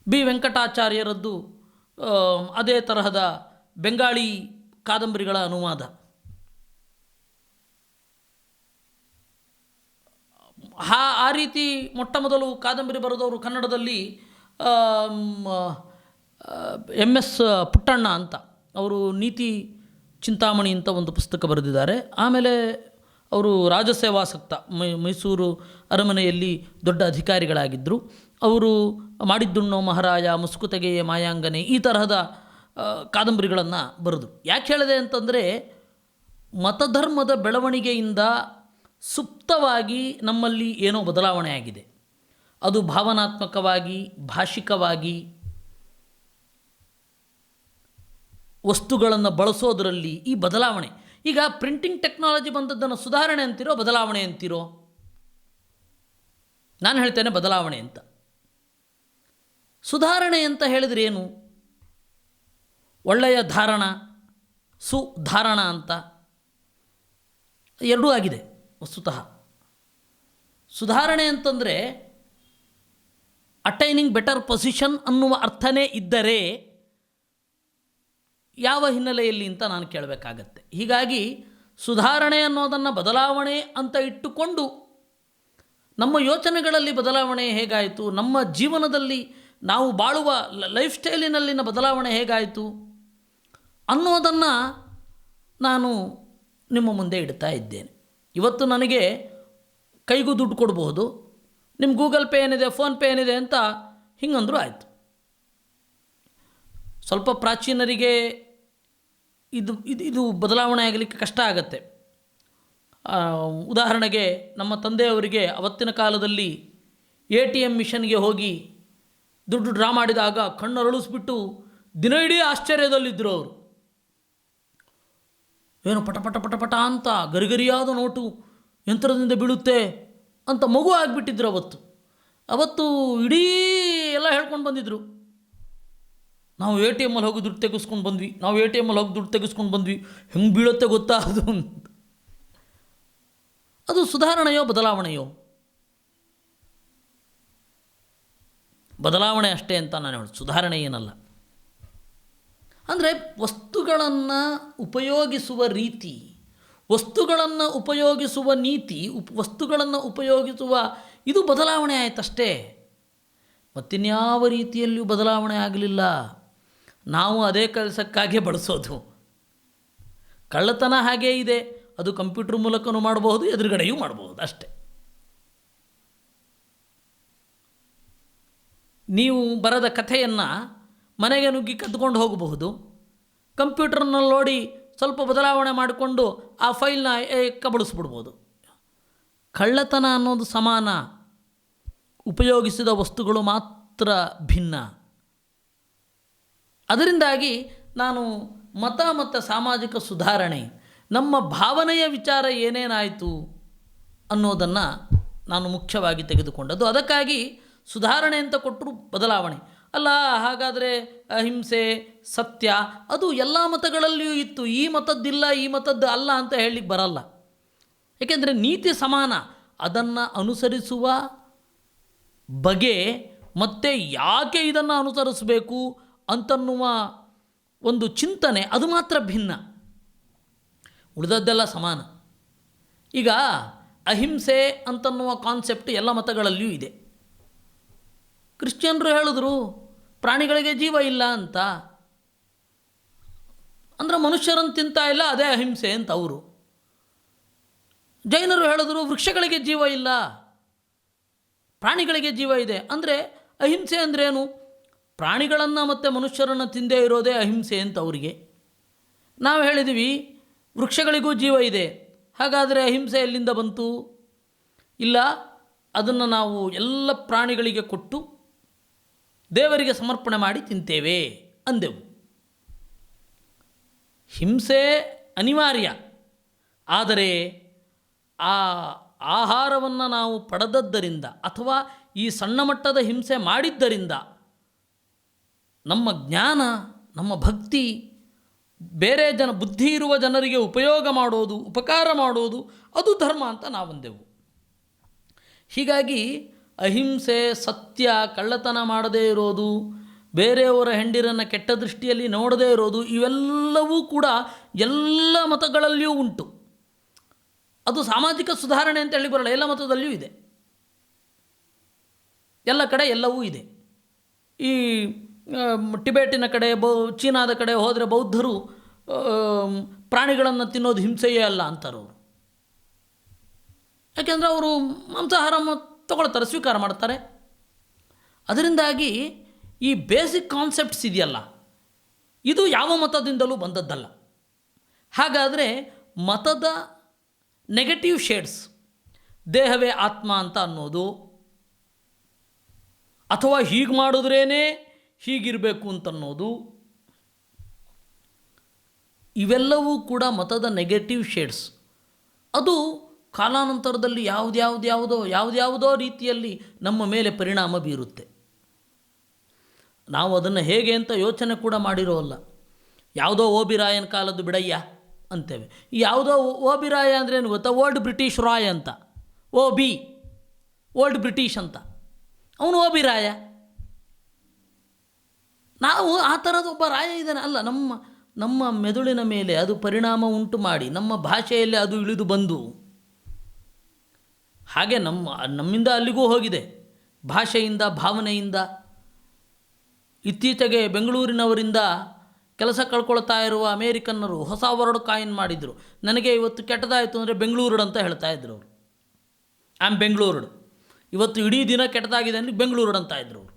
ಬಿ ವೆಂಕಟಾಚಾರ್ಯರದ್ದು ಅದೇ ತರಹದ ಬೆಂಗಾಳಿ ಕಾದಂಬರಿಗಳ ಅನುವಾದ. ಆ ರೀತಿ ಮೊಟ್ಟ ಮೊದಲು ಕಾದಂಬರಿ ಬರೆದವರು ಕನ್ನಡದಲ್ಲಿ MS ಪುಟ್ಟಣ್ಣ ಅಂತ. ಅವರು ನೀತಿ ಚಿಂತಾಮಣಿ ಅಂತ ಒಂದು ಪುಸ್ತಕ ಬರೆದಿದ್ದಾರೆ. ಆಮೇಲೆ ಅವರು ರಾಜಸೇವಾಸಕ್ತ, ಮೈಸೂರು ಅರಮನೆಯಲ್ಲಿ ದೊಡ್ಡ ಅಧಿಕಾರಿಗಳಾಗಿದ್ದರು. ಅವರು ಮಾಡಿದ್ದುಣ್ಣೋ ಮಹಾರಾಯ, ಮುಸ್ಕುತೆಗೆಯೇ ಮಾಯಾಂಗನೆ, ಈ ತರಹದ ಕಾದಂಬರಿಗಳನ್ನು ಬರೆದರು. ಯಾಕೆ ಹೇಳಿದೆ ಅಂತಂದರೆ, ಮತಧರ್ಮದ ಬೆಳವಣಿಗೆಯಿಂದ ಸುಪ್ತವಾಗಿ ನಮ್ಮಲ್ಲಿ ಏನೋ ಬದಲಾವಣೆ ಆಗಿದೆ. ಅದು ಭಾವನಾತ್ಮಕವಾಗಿ, ಭಾಷಿಕವಾಗಿ, ವಸ್ತುಗಳನ್ನು ಬಳಸೋದರಲ್ಲಿ ಈ ಬದಲಾವಣೆ. ಈಗ ಪ್ರಿಂಟಿಂಗ್ ಟೆಕ್ನಾಲಜಿ ಬಂದದ್ದನ್ನು ಸುಧಾರಣೆ ಅಂತೀರೋ ಬದಲಾವಣೆ ಅಂತೀರೋ? ನಾನು ಹೇಳ್ತೇನೆ ಬದಲಾವಣೆ ಅಂತ. ಸುಧಾರಣೆ ಅಂತ ಹೇಳಿದ್ರೆ ಏನು? ಒಳ್ಳೆಯ ಧಾರಣ, ಸುಧಾರಣ ಅಂತ ಎರಡೂ ಆಗಿದೆ ವಸ್ತುತಃ. ಸುಧಾರಣೆ ಅಂತಂದರೆ ಅಟೈನಿಂಗ್ ಬೆಟರ್ ಪೊಸಿಷನ್ ಅನ್ನುವ ಅರ್ಥನೇ ಇದ್ದರೆ ಯಾವ ಹಿನ್ನೆಲೆಯಲ್ಲಿ ಅಂತ ನಾನು ಕೇಳಬೇಕಾಗತ್ತೆ. ಹೀಗಾಗಿ ಸುಧಾರಣೆ ಅನ್ನೋದನ್ನು ಬದಲಾವಣೆ ಅಂತ ಇಟ್ಟುಕೊಂಡು ನಮ್ಮ ಯೋಚನೆಗಳಲ್ಲಿ ಬದಲಾವಣೆ ಹೇಗಾಯಿತು, ನಮ್ಮ ಜೀವನದಲ್ಲಿ ನಾವು ಬಾಳುವ ಲೈಫ್ ಸ್ಟೈಲಿನಲ್ಲಿನ ಬದಲಾವಣೆ ಹೇಗಾಯಿತು ಅನ್ನೋದನ್ನು ನಾನು ನಿಮ್ಮ ಮುಂದೆ ಇಡ್ತಾ ಇದ್ದೇನೆ. ಇವತ್ತು ನನಗೆ ಕೈಗೂ ದುಡ್ಡು ಕೊಡ್ಬೋದು, ನಿಮ್ಮ ಗೂಗಲ್ ಪೇ ಏನಿದೆ, ಫೋನ್ಪೇ ಏನಿದೆ ಅಂತ ಹಿಂಗಂದ್ರೂ ಆಯಿತು. ಸ್ವಲ್ಪ ಪ್ರಾಚೀನರಿಗೆ ಇದು ಬದಲಾವಣೆ ಆಗಲಿಕ್ಕೆ ಕಷ್ಟ ಆಗತ್ತೆ. ಉದಾಹರಣೆಗೆ ನಮ್ಮ ತಂದೆಯವರಿಗೆ ಅವತ್ತಿನ ಕಾಲದಲ್ಲಿ ATM ಮಿಷನ್ಗೆ ಹೋಗಿ ದುಡ್ಡು ಡ್ರಾ ಮಾಡಿದಾಗ ಕಣ್ಣರಳಿಸ್ಬಿಟ್ಟು ದಿನ ಇಡೀ ಆಶ್ಚರ್ಯದಲ್ಲಿದ್ದರು ಅವರು. ಏನು ಪಟ ಪಟ ಪಟ ಪಟ ಅಂತ ಗರಿಗರಿಯಾದ ನೋಟು ಯಂತ್ರದಿಂದ ಬೀಳುತ್ತೆ ಅಂತ ಮಗು ಆಗಿಬಿಟ್ಟಿದ್ರು. ಅವತ್ತು ಇಡೀ ಎಲ್ಲ ಹೇಳ್ಕೊಂಡು ಬಂದಿದ್ದರು, ನಾವು ATM ಅಲ್ಲಿ ಹೋಗಿ ದುಡ್ಡು ತೆಗೆಸ್ಕೊಂಡು ಬಂದ್ವಿ, ಹೆಂಗೆ ಬೀಳುತ್ತೆ ಗೊತ್ತಾ ಅದು ಅಂತ. ಅದು ಸುಧಾರಣೆಯೋ ಬದಲಾವಣೆಯೋ? ಬದಲಾವಣೆ ಅಷ್ಟೇ ಅಂತ ನಾನು ಹೇಳೋದು, ಸುಧಾರಣೆ ಏನಲ್ಲ. ಅಂದರೆ ವಸ್ತುಗಳನ್ನು ಉಪಯೋಗಿಸುವ ರೀತಿ, ವಸ್ತುಗಳನ್ನು ಉಪಯೋಗಿಸುವ ನೀತಿ, ವಸ್ತುಗಳನ್ನು ಉಪಯೋಗಿಸುವ ಇದು ಬದಲಾವಣೆ ಆಯ್ತಷ್ಟೇ. ಮತ್ತಿನ್ಯಾವ ರೀತಿಯಲ್ಲಿಯೂ ಬದಲಾವಣೆ ಆಗಲಿಲ್ಲ. ನಾವು ಅದೇ ಕೆಲಸಕ್ಕಾಗಿ ಬಳಸೋದು. ಕಳ್ಳತನ ಹಾಗೇ ಇದೆ, ಅದು ಕಂಪ್ಯೂಟರ್ ಮೂಲಕನೂ ಮಾಡಬಹುದು, ಎದುರುಗಡೆಯೂ ಮಾಡಬಹುದು ಅಷ್ಟೆ. ನೀವು ಬರೆದ ಕಥೆಯನ್ನು ಮನೆಗೆ ನುಗ್ಗಿ ಕದ್ಕೊಂಡು ಹೋಗಬಹುದು, ಕಂಪ್ಯೂಟರ್ನಲ್ಲಿ ನೋಡಿ ಸ್ವಲ್ಪ ಬದಲಾವಣೆ ಮಾಡಿಕೊಂಡು ಆ ಫೈಲ್ನ ಕಬಳಿಸ್ಬಿಡ್ಬೋದು. ಕಳ್ಳತನ ಅನ್ನೋದು ಸಮಾನ, ಉಪಯೋಗಿಸಿದ ವಸ್ತುಗಳು ಮಾತ್ರ ಭಿನ್ನ. ಅದರಿಂದಾಗಿ ನಾನು ಮತ ಮತ್ತು ಸಾಮಾಜಿಕ ಸುಧಾರಣೆ, ನಮ್ಮ ಭಾವನೆಯ ವಿಚಾರ ಏನೇನಾಯಿತು ಅನ್ನೋದನ್ನು ನಾನು ಮುಖ್ಯವಾಗಿ ತೆಗೆದುಕೊಂಡದ್ದು. ಅದಕ್ಕಾಗಿ ಸುಧಾರಣೆ ಅಂತ ಕೊಟ್ಟರು ಬದಲಾವಣೆ ಅಲ್ಲ. ಹಾಗಾದರೆ ಅಹಿಂಸೆ, ಸತ್ಯ ಅದು ಎಲ್ಲ ಮತಗಳಲ್ಲಿಯೂ ಇತ್ತು, ಈ ಮತದ್ದಿಲ್ಲ ಈ ಮತದ್ದು ಅಲ್ಲ ಅಂತ ಹೇಳಲಿಕ್ಕೆ ಬರಲ್ಲ. ಏಕೆಂದರೆ ನೀತಿ ಸಮಾನ, ಅದನ್ನು ಅನುಸರಿಸುವ ಬಗೆ ಮತ್ತು ಯಾಕೆ ಇದನ್ನು ಅನುಸರಿಸಬೇಕು ಅಂತನ್ನುವ ಒಂದು ಚಿಂತನೆ ಅದು ಮಾತ್ರ ಭಿನ್ನ, ಉಳಿದದ್ದೆಲ್ಲ ಸಮಾನ. ಈಗ ಅಹಿಂಸೆ ಅಂತನ್ನುವ ಕಾನ್ಸೆಪ್ಟ್ ಎಲ್ಲ ಮತಗಳಲ್ಲಿಯೂ ಇದೆ. ಕ್ರಿಶ್ಚಿಯನ್ರು ಹೇಳಿದ್ರು ಪ್ರಾಣಿಗಳಿಗೆ ಜೀವ ಇಲ್ಲ ಅಂತ, ಅಂದರೆ ಮನುಷ್ಯರನ್ನು ತಿಂತಾ ಇಲ್ಲ, ಅದೇ ಅಹಿಂಸೆ ಅಂತ ಅವರು. ಜೈನರು ಹೇಳಿದ್ರು ವೃಕ್ಷಗಳಿಗೆ ಜೀವ ಇಲ್ಲ, ಪ್ರಾಣಿಗಳಿಗೆ ಜೀವ ಇದೆ. ಅಂದರೆ ಅಹಿಂಸೆ ಅಂದ್ರೇನು? ಪ್ರಾಣಿಗಳನ್ನು ಮತ್ತು ಮನುಷ್ಯರನ್ನು ತಿಂದೇ ಇರೋದೇ ಅಹಿಂಸೆ ಅಂತ ಅವರಿಗೆ. ನಾವು ಹೇಳಿದ್ವಿ ವೃಕ್ಷಗಳಿಗೂ ಜೀವ ಇದೆ, ಹಾಗಾದರೆ ಅಹಿಂಸೆ ಎಲ್ಲಿಂದ ಬಂತು? ಇಲ್ಲ, ಅದನ್ನು ನಾವು ಎಲ್ಲ ಪ್ರಾಣಿಗಳಿಗೆ ಕೊಟ್ಟು ದೇವರಿಗೆ ಸಮರ್ಪಣೆ ಮಾಡಿ ತಿಂತೇವೆ ಅಂದೆವು. ಹಿಂಸೆ ಅನಿವಾರ್ಯ, ಆದರೆ ಆ ಆಹಾರವನ್ನು ನಾವು ಪಡೆದದ್ದರಿಂದ ಅಥವಾ ಈ ಸಣ್ಣ ಮಟ್ಟದ ಹಿಂಸೆ ಮಾಡಿದ್ದರಿಂದ ನಮ್ಮ ಜ್ಞಾನ, ನಮ್ಮ ಭಕ್ತಿ, ಬೇರೆ ಬುದ್ಧಿ ಇರುವ ಜನರಿಗೆ ಉಪಯೋಗ ಮಾಡೋದು, ಉಪಕಾರ ಮಾಡೋದು, ಅದು ಧರ್ಮ ಅಂತ ನಾವಂದೆವು. ಹೀಗಾಗಿ ಅಹಿಂಸೆ, ಸತ್ಯ, ಕಳ್ಳತನ ಮಾಡದೇ ಇರೋದು, ಬೇರೆಯವರ ಹೆಂಡಿರನ್ನು ಕೆಟ್ಟ ದೃಷ್ಟಿಯಲ್ಲಿ ನೋಡದೇ ಇರೋದು, ಇವೆಲ್ಲವೂ ಕೂಡ ಎಲ್ಲ ಮತಗಳಲ್ಲಿಯೂ ಉಂಟು. ಅದು ಸಾಮಾಜಿಕ ಸುಧಾರಣೆ ಅಂತ ಹೇಳಿ ಬರಲ್ಲ, ಎಲ್ಲ ಮತದಲ್ಲಿಯೂ ಇದೆ, ಎಲ್ಲ ಕಡೆ ಎಲ್ಲವೂ ಇದೆ. ಈ ಟಿಬೇಟಿನ ಕಡೆ, ಚೀನಾದ ಕಡೆ ಹೋದರೆ ಬೌದ್ಧರು ಪ್ರಾಣಿಗಳನ್ನು ತಿನ್ನೋದು ಹಿಂಸೆಯೇ ಅಲ್ಲ ಅಂತಾರವರು. ಯಾಕೆಂದರೆ ಅವರು ಮಾಂಸಾಹಾರ ತಗೊಳ್ತಾರೆ, ಸ್ವೀಕಾರ ಮಾಡ್ತಾರೆ. ಅದರಿಂದಾಗಿ ಈ ಬೇಸಿಕ್ ಕಾನ್ಸೆಪ್ಟ್ಸ್ ಇದೆಯಲ್ಲ, ಇದು ಯಾವ ಮತದಿಂದಲೂ ಬಂದದ್ದಲ್ಲ. ಹಾಗಾದರೆ ಮತದ ನೆಗೆಟಿವ್ ಶೇಡ್ಸ್, ದೇಹವೇ ಆತ್ಮ ಅಂತ ಅನ್ನೋದು, ಅಥವಾ ಹೀಗೆ ಮಾಡಿದ್ರೇ ಹೀಗಿರಬೇಕು ಅಂತನ್ನೋದು, ಇವೆಲ್ಲವೂ ಕೂಡ ನೆಗೆಟಿವ್ ಶೇಡ್ಸ್. ಅದು ಕಾಲಾನಂತರದಲ್ಲಿ ಯಾವುದ್ಯಾವುದೋ ರೀತಿಯಲ್ಲಿ ನಮ್ಮ ಮೇಲೆ ಪರಿಣಾಮ ಬೀರುತ್ತೆ. ನಾವು ಅದನ್ನು ಹೇಗೆ ಅಂತ ಯೋಚನೆ ಕೂಡ ಮಾಡಿರೋಲ್ಲ. ಯಾವುದೋ ಓಬಿರಾಯನ ಕಾಲದ್ದು ಬಿಡಯ್ಯ ಅಂತೇವೆ. ಯಾವುದೋ ಓಬಿರಾಯ ಅಂದರೆ ಏನು ಗೊತ್ತಾ? ಓಲ್ಡ್ ಬ್ರಿಟಿಷ್ ರಾಯ್ ಅಂತ, ಓಲ್ಡ್ ಬ್ರಿಟಿಷ್ ಅಂತ, ಅವನು ಓಬಿರಾಯ. ನಾವು ಆ ಥರದ ಒಬ್ಬ ರಾಯ ಇದ್ದಾನೆ ಅಲ್ಲ, ನಮ್ಮ ಮೆದುಳಿನ ಮೇಲೆ ಅದು ಪರಿಣಾಮ ಉಂಟು ಮಾಡಿ ನಮ್ಮ ಭಾಷೆಯಲ್ಲಿ ಅದು ಇಳಿದು ಬಂದು ಹಾಗೆ ನಮ್ಮಿಂದ ಅಲ್ಲಿಗೂ ಹೋಗಿದೆ, ಭಾಷೆಯಿಂದ, ಭಾವನೆಯಿಂದ. ಇತ್ತೀಚೆಗೆ ಬೆಂಗಳೂರಿನವರಿಂದ ಕೆಲಸ ಕಳ್ಕೊಳ್ತಾ ಇರುವ ಅಮೇರಿಕನ್ನರು ಹೊಸ ವರ್ಡ್ ಕಾಯಿನ್ ಮಾಡಿದರು. ನನಗೆ ಇವತ್ತು ಕೆಟ್ಟದಾಯಿತು ಅಂದರೆ ಬೆಂಗಳೂರು ಅಂತ ಹೇಳ್ತಾ ಇದ್ರು ಅವರು. ಬೆಂಗಳೂರು ಇವತ್ತು ಇಡೀ ದಿನ ಕೆಟ್ಟದಾಗಿದೆ ಅಂದರೆ ಬೆಂಗಳೂರು ಅಂತ ಇದ್ರು ಅವರು.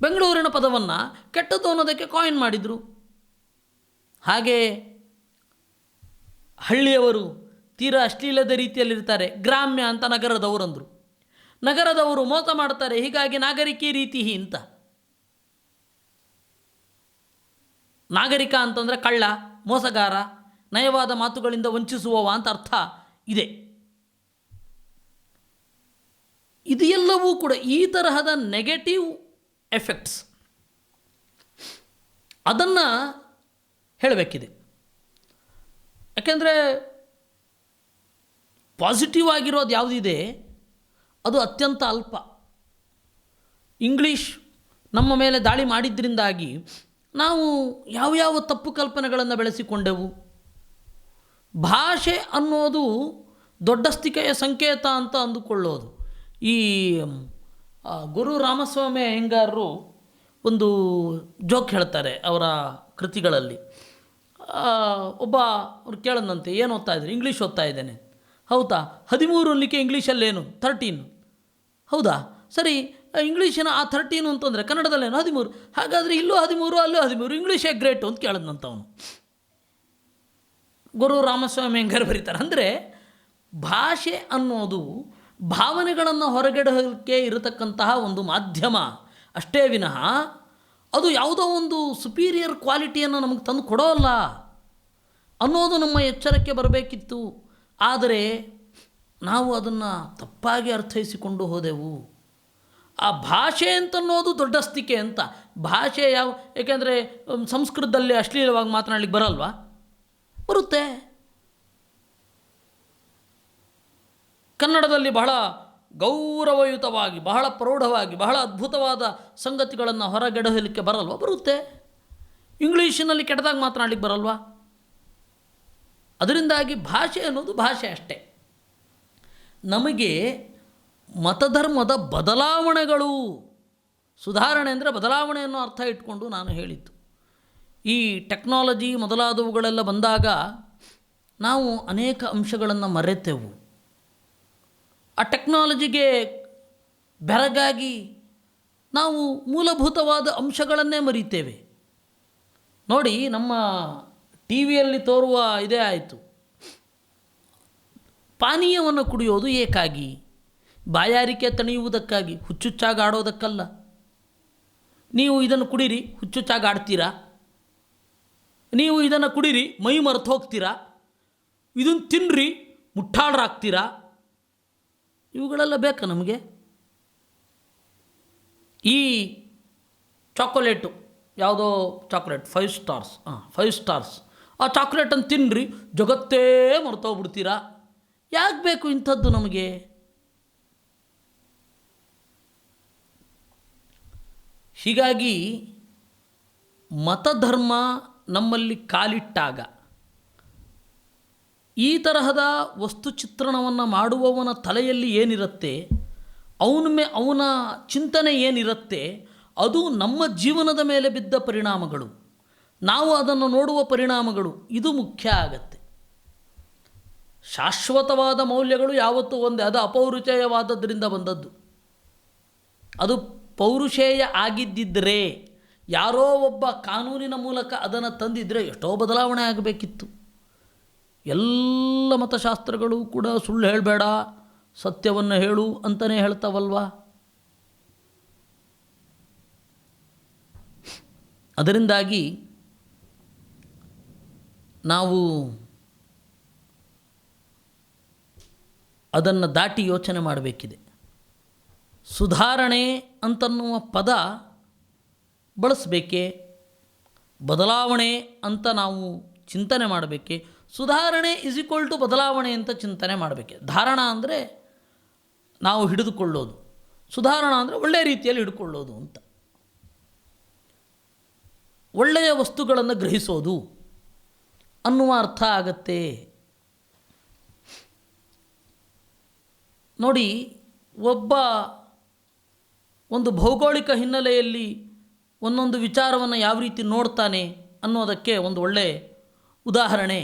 ಬೆಂಗಳೂರಿನ ಪದವನ್ನು ಕೆಟ್ಟದ್ದು ಅನ್ನೋದಕ್ಕೆ ಕಾಯಿನ್ ಮಾಡಿದರು. ಹಾಗೆ ಹಳ್ಳಿಯವರು ತೀರಾ ಅಶ್ಲೀಲದ ರೀತಿಯಲ್ಲಿರ್ತಾರೆ, ಗ್ರಾಮ್ಯ ಅಂತ ನಗರದವರು ಅಂದರು. ನಗರದವರು ಮೋಸ ಮಾಡ್ತಾರೆ, ಹೀಗಾಗಿ ನಾಗರಿಕಿ ರೀತಿ ಅಂತ. ನಾಗರಿಕ ಅಂತಂದರೆ ಕಳ್ಳ, ಮೋಸಗಾರ, ನಯವಾದ ಮಾತುಗಳಿಂದ ವಂಚಿಸುವವ ಅಂತ ಅರ್ಥ ಇದೆ. ಇದು ಎಲ್ಲವೂ ಕೂಡ ಈ ತರಹದ ನೆಗೆಟಿವ್ ಎಫೆಕ್ಟ್ಸ್, ಅದನ್ನು ಹೇಳಬೇಕಿದೆ. ಯಾಕೆಂದರೆ ಪಾಸಿಟಿವ್ ಆಗಿರೋದು ಯಾವುದಿದೆ ಅದು ಅತ್ಯಂತ ಅಲ್ಪ. ಇಂಗ್ಲೀಷ್ ನಮ್ಮ ಮೇಲೆ ದಾಳಿ ಮಾಡಿದ್ದರಿಂದಾಗಿ ನಾವು ಯಾವ ತಪ್ಪು ಕಲ್ಪನೆಗಳನ್ನು ಬೆಳೆಸಿಕೊಂಡೆವು. ಭಾಷೆ ಅನ್ನೋದು ದೊಡ್ಡಸ್ತಿಕೆಯ ಸಂಕೇತ ಅಂತ ಅಂದುಕೊಳ್ಳೋದು. ಈ ಗುರು ರಾಮಸ್ವಾಮಿ ಅಯ್ಯಂಗಾರರು ಒಂದು ಜೋಕ್ ಹೇಳ್ತಾರೆ ಅವರ ಕೃತಿಗಳಲ್ಲಿ. ಅವ್ರು ಕೇಳದಂತೆ, ಏನು ಓದ್ತಾ ಇದ್ರಿ? ಇಂಗ್ಲೀಷ್ ಓದ್ತಾ ಇದ್ದೇನೆ. ಹೌದಾ? 13 ಅನ್ಲಿಕ್ಕೆ ಇಂಗ್ಲೀಷಲ್ಲೇನು? 13. ಹೌದಾ, ಸರಿ. ಇಂಗ್ಲೀಷಿನ ಆ 13 ಅಂತಂದರೆ ಕನ್ನಡದಲ್ಲೇನು? 13. ಹಾಗಾದರೆ ಇಲ್ಲೂ 13, ಅಲ್ಲೂ 13, ಇಂಗ್ಲೀಷೇ ಗ್ರೇಟು ಅಂತ ಕೇಳದಂಥವನು. ಗುರು ರಾಮಸ್ವಾಮಿ ಅಯ್ಯಂಗಾರ್ ಬರೀತಾರೆ. ಅಂದರೆ ಭಾಷೆ ಅನ್ನೋದು ಭಾವನೆಗಳನ್ನು ಹೊರಗೆಡೋಕ್ಕೆ ಇರತಕ್ಕಂತಹ ಒಂದು ಮಾಧ್ಯಮ ಅಷ್ಟೇ ವಿನಃ ಅದು ಯಾವುದೋ ಒಂದು ಸುಪೀರಿಯರ್ ಕ್ವಾಲಿಟಿಯನ್ನು ನಮಗೆ ತಂದು ಕೊಡೋಲ್ಲ ಅನ್ನೋದು ನಮ್ಮ ಎಚ್ಚರಕ್ಕೆ ಬರಬೇಕಿತ್ತು. ಆದರೆ ನಾವು ಅದನ್ನು ತಪ್ಪಾಗಿ ಅರ್ಥೈಸಿಕೊಂಡು ಹೋದೆವು. ಆ ಭಾಷೆ ಅಂತನ್ನೋದು ದೊಡ್ಡಸ್ತಿಕೆ ಅಂತ. ಭಾಷೆ ಏಕೆಂದರೆ ಸಂಸ್ಕೃತದಲ್ಲಿ ಅಶ್ಲೀಲವಾಗಿ ಮಾತನಾಡಲಿಕ್ಕೆ ಬರಲ್ವಾ? ಬರುತ್ತೆ. ಕನ್ನಡದಲ್ಲಿ ಬಹಳ ಗೌರವಯುತವಾಗಿ, ಬಹಳ ಪ್ರೌಢವಾಗಿ, ಬಹಳ ಅದ್ಭುತವಾದ ಸಂಗತಿಗಳನ್ನು ಹೊರಗೆಡಹಲಿಕ್ಕೆ ಬರಲ್ವಾ? ಬರುತ್ತೆ. ಇಂಗ್ಲೀಷಿನಲ್ಲಿ ಕೆಟ್ಟದಾಗಿ ಮಾತನಾಡಲಿಕ್ಕೆ ಬರಲ್ವಾ? ಅದರಿಂದಾಗಿ ಭಾಷೆ ಅನ್ನೋದು ಭಾಷೆ ಅಷ್ಟೇ. ನಮಗೆ ಮತಧರ್ಮದ ಬದಲಾವಣೆಗಳು, ಸುಧಾರಣೆ ಅಂದರೆ ಬದಲಾವಣೆ ಅನ್ನೋ ಅರ್ಥ ಇಟ್ಕೊಂಡು ನಾನು ಹೇಳಿದ್ದು. ಈ ಟೆಕ್ನಾಲಜಿ ಮೊದಲಾದವುಗಳೆಲ್ಲ ಬಂದಾಗ ನಾವು ಅನೇಕ ಅಂಶಗಳನ್ನು ಮರೆತೆವು. ಆ ಟೆಕ್ನಾಲಜಿಗೆ ಬೆರಗಾಗಿ ನಾವು ಮೂಲಭೂತವಾದ ಅಂಶಗಳನ್ನೇ ಮರೀತೇವೆ. ನೋಡಿ, ನಮ್ಮ ಟಿ ವಿಯಲ್ಲಿ ತೋರುವ ಇದೇ ಆಯಿತು, ಪಾನೀಯವನ್ನು ಕುಡಿಯೋದು ಏಕಾಗಿ, ಬಾಯಾರಿಕೆ ತಣಿಯುವುದಕ್ಕಾಗಿ, ಹುಚ್ಚುಚ್ಚಾಗಿ ಆಡೋದಕ್ಕಲ್ಲ. ನೀವು ಇದನ್ನು ಕುಡೀರಿ ಹುಚ್ಚುಚ್ಚಾಗಿ ಆಡ್ತೀರಾ, ನೀವು ಇದನ್ನು ಕುಡೀರಿ ಮೈ ಮರೆತು ಹೋಗ್ತೀರಾ, ಇದನ್ನು ತಿನ್ನಿರಿ ಮುಟ್ಟಾಳ್ರಾಗ್ತೀರಾ, ಇವುಗಳೆಲ್ಲ ಬೇಕಾ ನಮಗೆ? ಈ ಚಾಕೊಲೇಟು ಯಾವುದೋ ಚಾಕ್ಲೇಟ್ 5 ಸ್ಟಾರ್ಸ್ 5 ಸ್ಟಾರ್ಸ್ ಆ ಚಾಕ್ಲೇಟನ್ನು ತಿನ್ನಿರಿ ಜಗತ್ತೇ ಮರ್ತೋಗ್ಬಿಡ್ತೀರಾ. ಯಾಕೆ ಬೇಕು ಇಂಥದ್ದು ನಮಗೆ? ಹೀಗಾಗಿ ಮತಧರ್ಮ ನಮ್ಮಲ್ಲಿ ಕಾಲಿಟ್ಟಾಗ ಈ ತರಹದ ವಸ್ತು ಚಿತ್ರಣವನ್ನು ಮಾಡುವವನ ತಲೆಯಲ್ಲಿ ಏನಿರುತ್ತೆ, ಅವನ ಚಿಂತನೆ ಏನಿರುತ್ತೆ, ಅದು ನಮ್ಮ ಜೀವನದ ಮೇಲೆ ಬಿದ್ದ ಪರಿಣಾಮಗಳು, ನಾವು ಅದನ್ನು ನೋಡುವ ಪರಿಣಾಮಗಳು, ಇದು ಮುಖ್ಯ ಆಗತ್ತೆ. ಶಾಶ್ವತವಾದ ಮೌಲ್ಯಗಳು ಯಾವತ್ತೂ ಒಂದೇ, ಅದು ಅಪೌರುಷೇಯವಾದದ್ರಿಂದ ಬಂದದ್ದು. ಅದು ಪೌರುಷೇಯ ಆಗಿದ್ದಿದ್ದರೆ, ಯಾರೋ ಒಬ್ಬ ಕಾನೂನಿನ ಮೂಲಕ ಅದನ್ನು ತಂದಿದ್ದರೆ ಎಷ್ಟೋ ಬದಲಾವಣೆ ಆಗಬೇಕಿತ್ತು. ಎಲ್ಲ ಮತಶಾಸ್ತ್ರಗಳು ಕೂಡ ಸುಳ್ಳು ಹೇಳಬೇಡ, ಸತ್ಯವನ್ನು ಹೇಳು ಅಂತಲೇ ಹೇಳ್ತಾವಲ್ವಾ. ಅದರಿಂದಾಗಿ ನಾವು ಅದನ್ನು ದಾಟಿ ಯೋಚನೆ ಮಾಡಬೇಕಿದೆ. ಸುಧಾರಣೆ ಅಂತನ್ನುವ ಪದ ಬಳಸಬೇಕೇ, ಬದಲಾವಣೆ ಅಂತ ನಾವು ಚಿಂತನೆ ಮಾಡಬೇಕೆ, ಸುಧಾರಣೆ = ಬದಲಾವಣೆ ಅಂತ ಚಿಂತನೆ ಮಾಡಬೇಕೆ. ಧಾರಣ ಅಂದರೆ ನಾವು ಹಿಡಿದುಕೊಳ್ಳೋದು, ಸುಧಾರಣಾ ಅಂದರೆ ಒಳ್ಳೆಯ ರೀತಿಯಲ್ಲಿ ಹಿಡ್ಕೊಳ್ಳೋದು ಅಂತ, ಒಳ್ಳೆಯ ವಸ್ತುಗಳನ್ನು ಗ್ರಹಿಸೋದು ಅನ್ನುವ ಅರ್ಥ ಆಗತ್ತೆ. ನೋಡಿ, ಒಂದು ಭೌಗೋಳಿಕ ಹಿನ್ನೆಲೆಯಲ್ಲಿ ಒಂದೊಂದು ವಿಚಾರವನ್ನು ಯಾವ ರೀತಿ ನೋಡ್ತಾನೆ ಅನ್ನೋದಕ್ಕೆ ಒಂದು ಒಳ್ಳೆಯ ಉದಾಹರಣೆ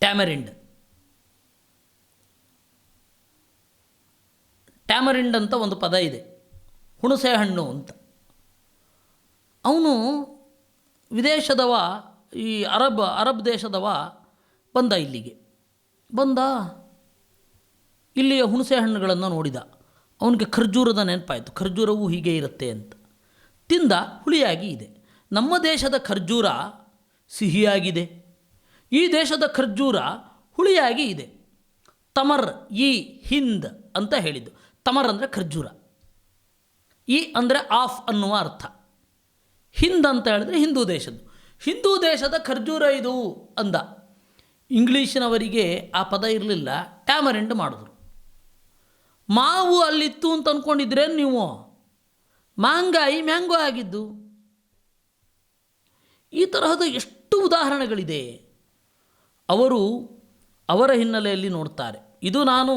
ಟ್ಯಾಮರಿಂಡ್. ಟ್ಯಾಮರಿಂಡ್ ಅಂತ ಒಂದು ಪದ ಇದೆ, ಹುಣಸೆ ಹಣ್ಣು ಅಂತ. ಅವನು ವಿದೇಶದವ, ಈ ಅರಬ್ ದೇಶದವ ಬಂದ, ಇಲ್ಲಿಗೆ ಬಂದ, ಇಲ್ಲಿಯ ಹುಣಸೆ ಹಣ್ಣುಗಳನ್ನು ನೋಡಿದ. ಅವನಿಗೆ ಖರ್ಜೂರದ ನೆನಪಾಯಿತು, ಖರ್ಜೂರವು ಹೀಗೆ ಇರುತ್ತೆ ಅಂತ. ತಿಂದ, ಹುಳಿಯಾಗಿ ಇದೆ. ನಮ್ಮ ದೇಶದ ಖರ್ಜೂರ ಸಿಹಿಯಾಗಿದೆ, ಈ ದೇಶದ ಖರ್ಜೂರ ಹುಳಿಯಾಗಿ ಇದೆ. ತಮರ್ ಈ ಹಿಂದ್ ಅಂತ ಹೇಳಿದ್ದು. ತಮರ್ ಅಂದರೆ ಖರ್ಜೂರ, ಈ ಅಂದರೆ ಆಫ್ ಅನ್ನುವ ಅರ್ಥ. ಹಿಂದ್ ಅಂತ ಹೇಳಿದ್ರೆ ಹಿಂದೂ ದೇಶದ ಖರ್ಜೂರ ಇದು ಅಂದ. ಇಂಗ್ಲೀಷಿನವರಿಗೆ ಆ ಪದ ಇರಲಿಲ್ಲ, ಟ್ಯಾಮರಿಂಡ್ ಮಾಡಿದ್ರು. ಮಾವು ಅಲ್ಲಿತ್ತು ಅಂತ ಅಂದ್ಕೊಂಡಿದ್ರೆ ನೀವು, ಮ್ಯಾಂಗೋ ಆಗಿದ್ದು. ಈ ತರಹದ ಎಷ್ಟು ಉದಾಹರಣೆಗಳಿದೆ. ಅವರು ಅವರ ಹಿನ್ನೆಲೆಯಲ್ಲಿ ನೋಡ್ತಾರೆ. ಇದು ನಾನು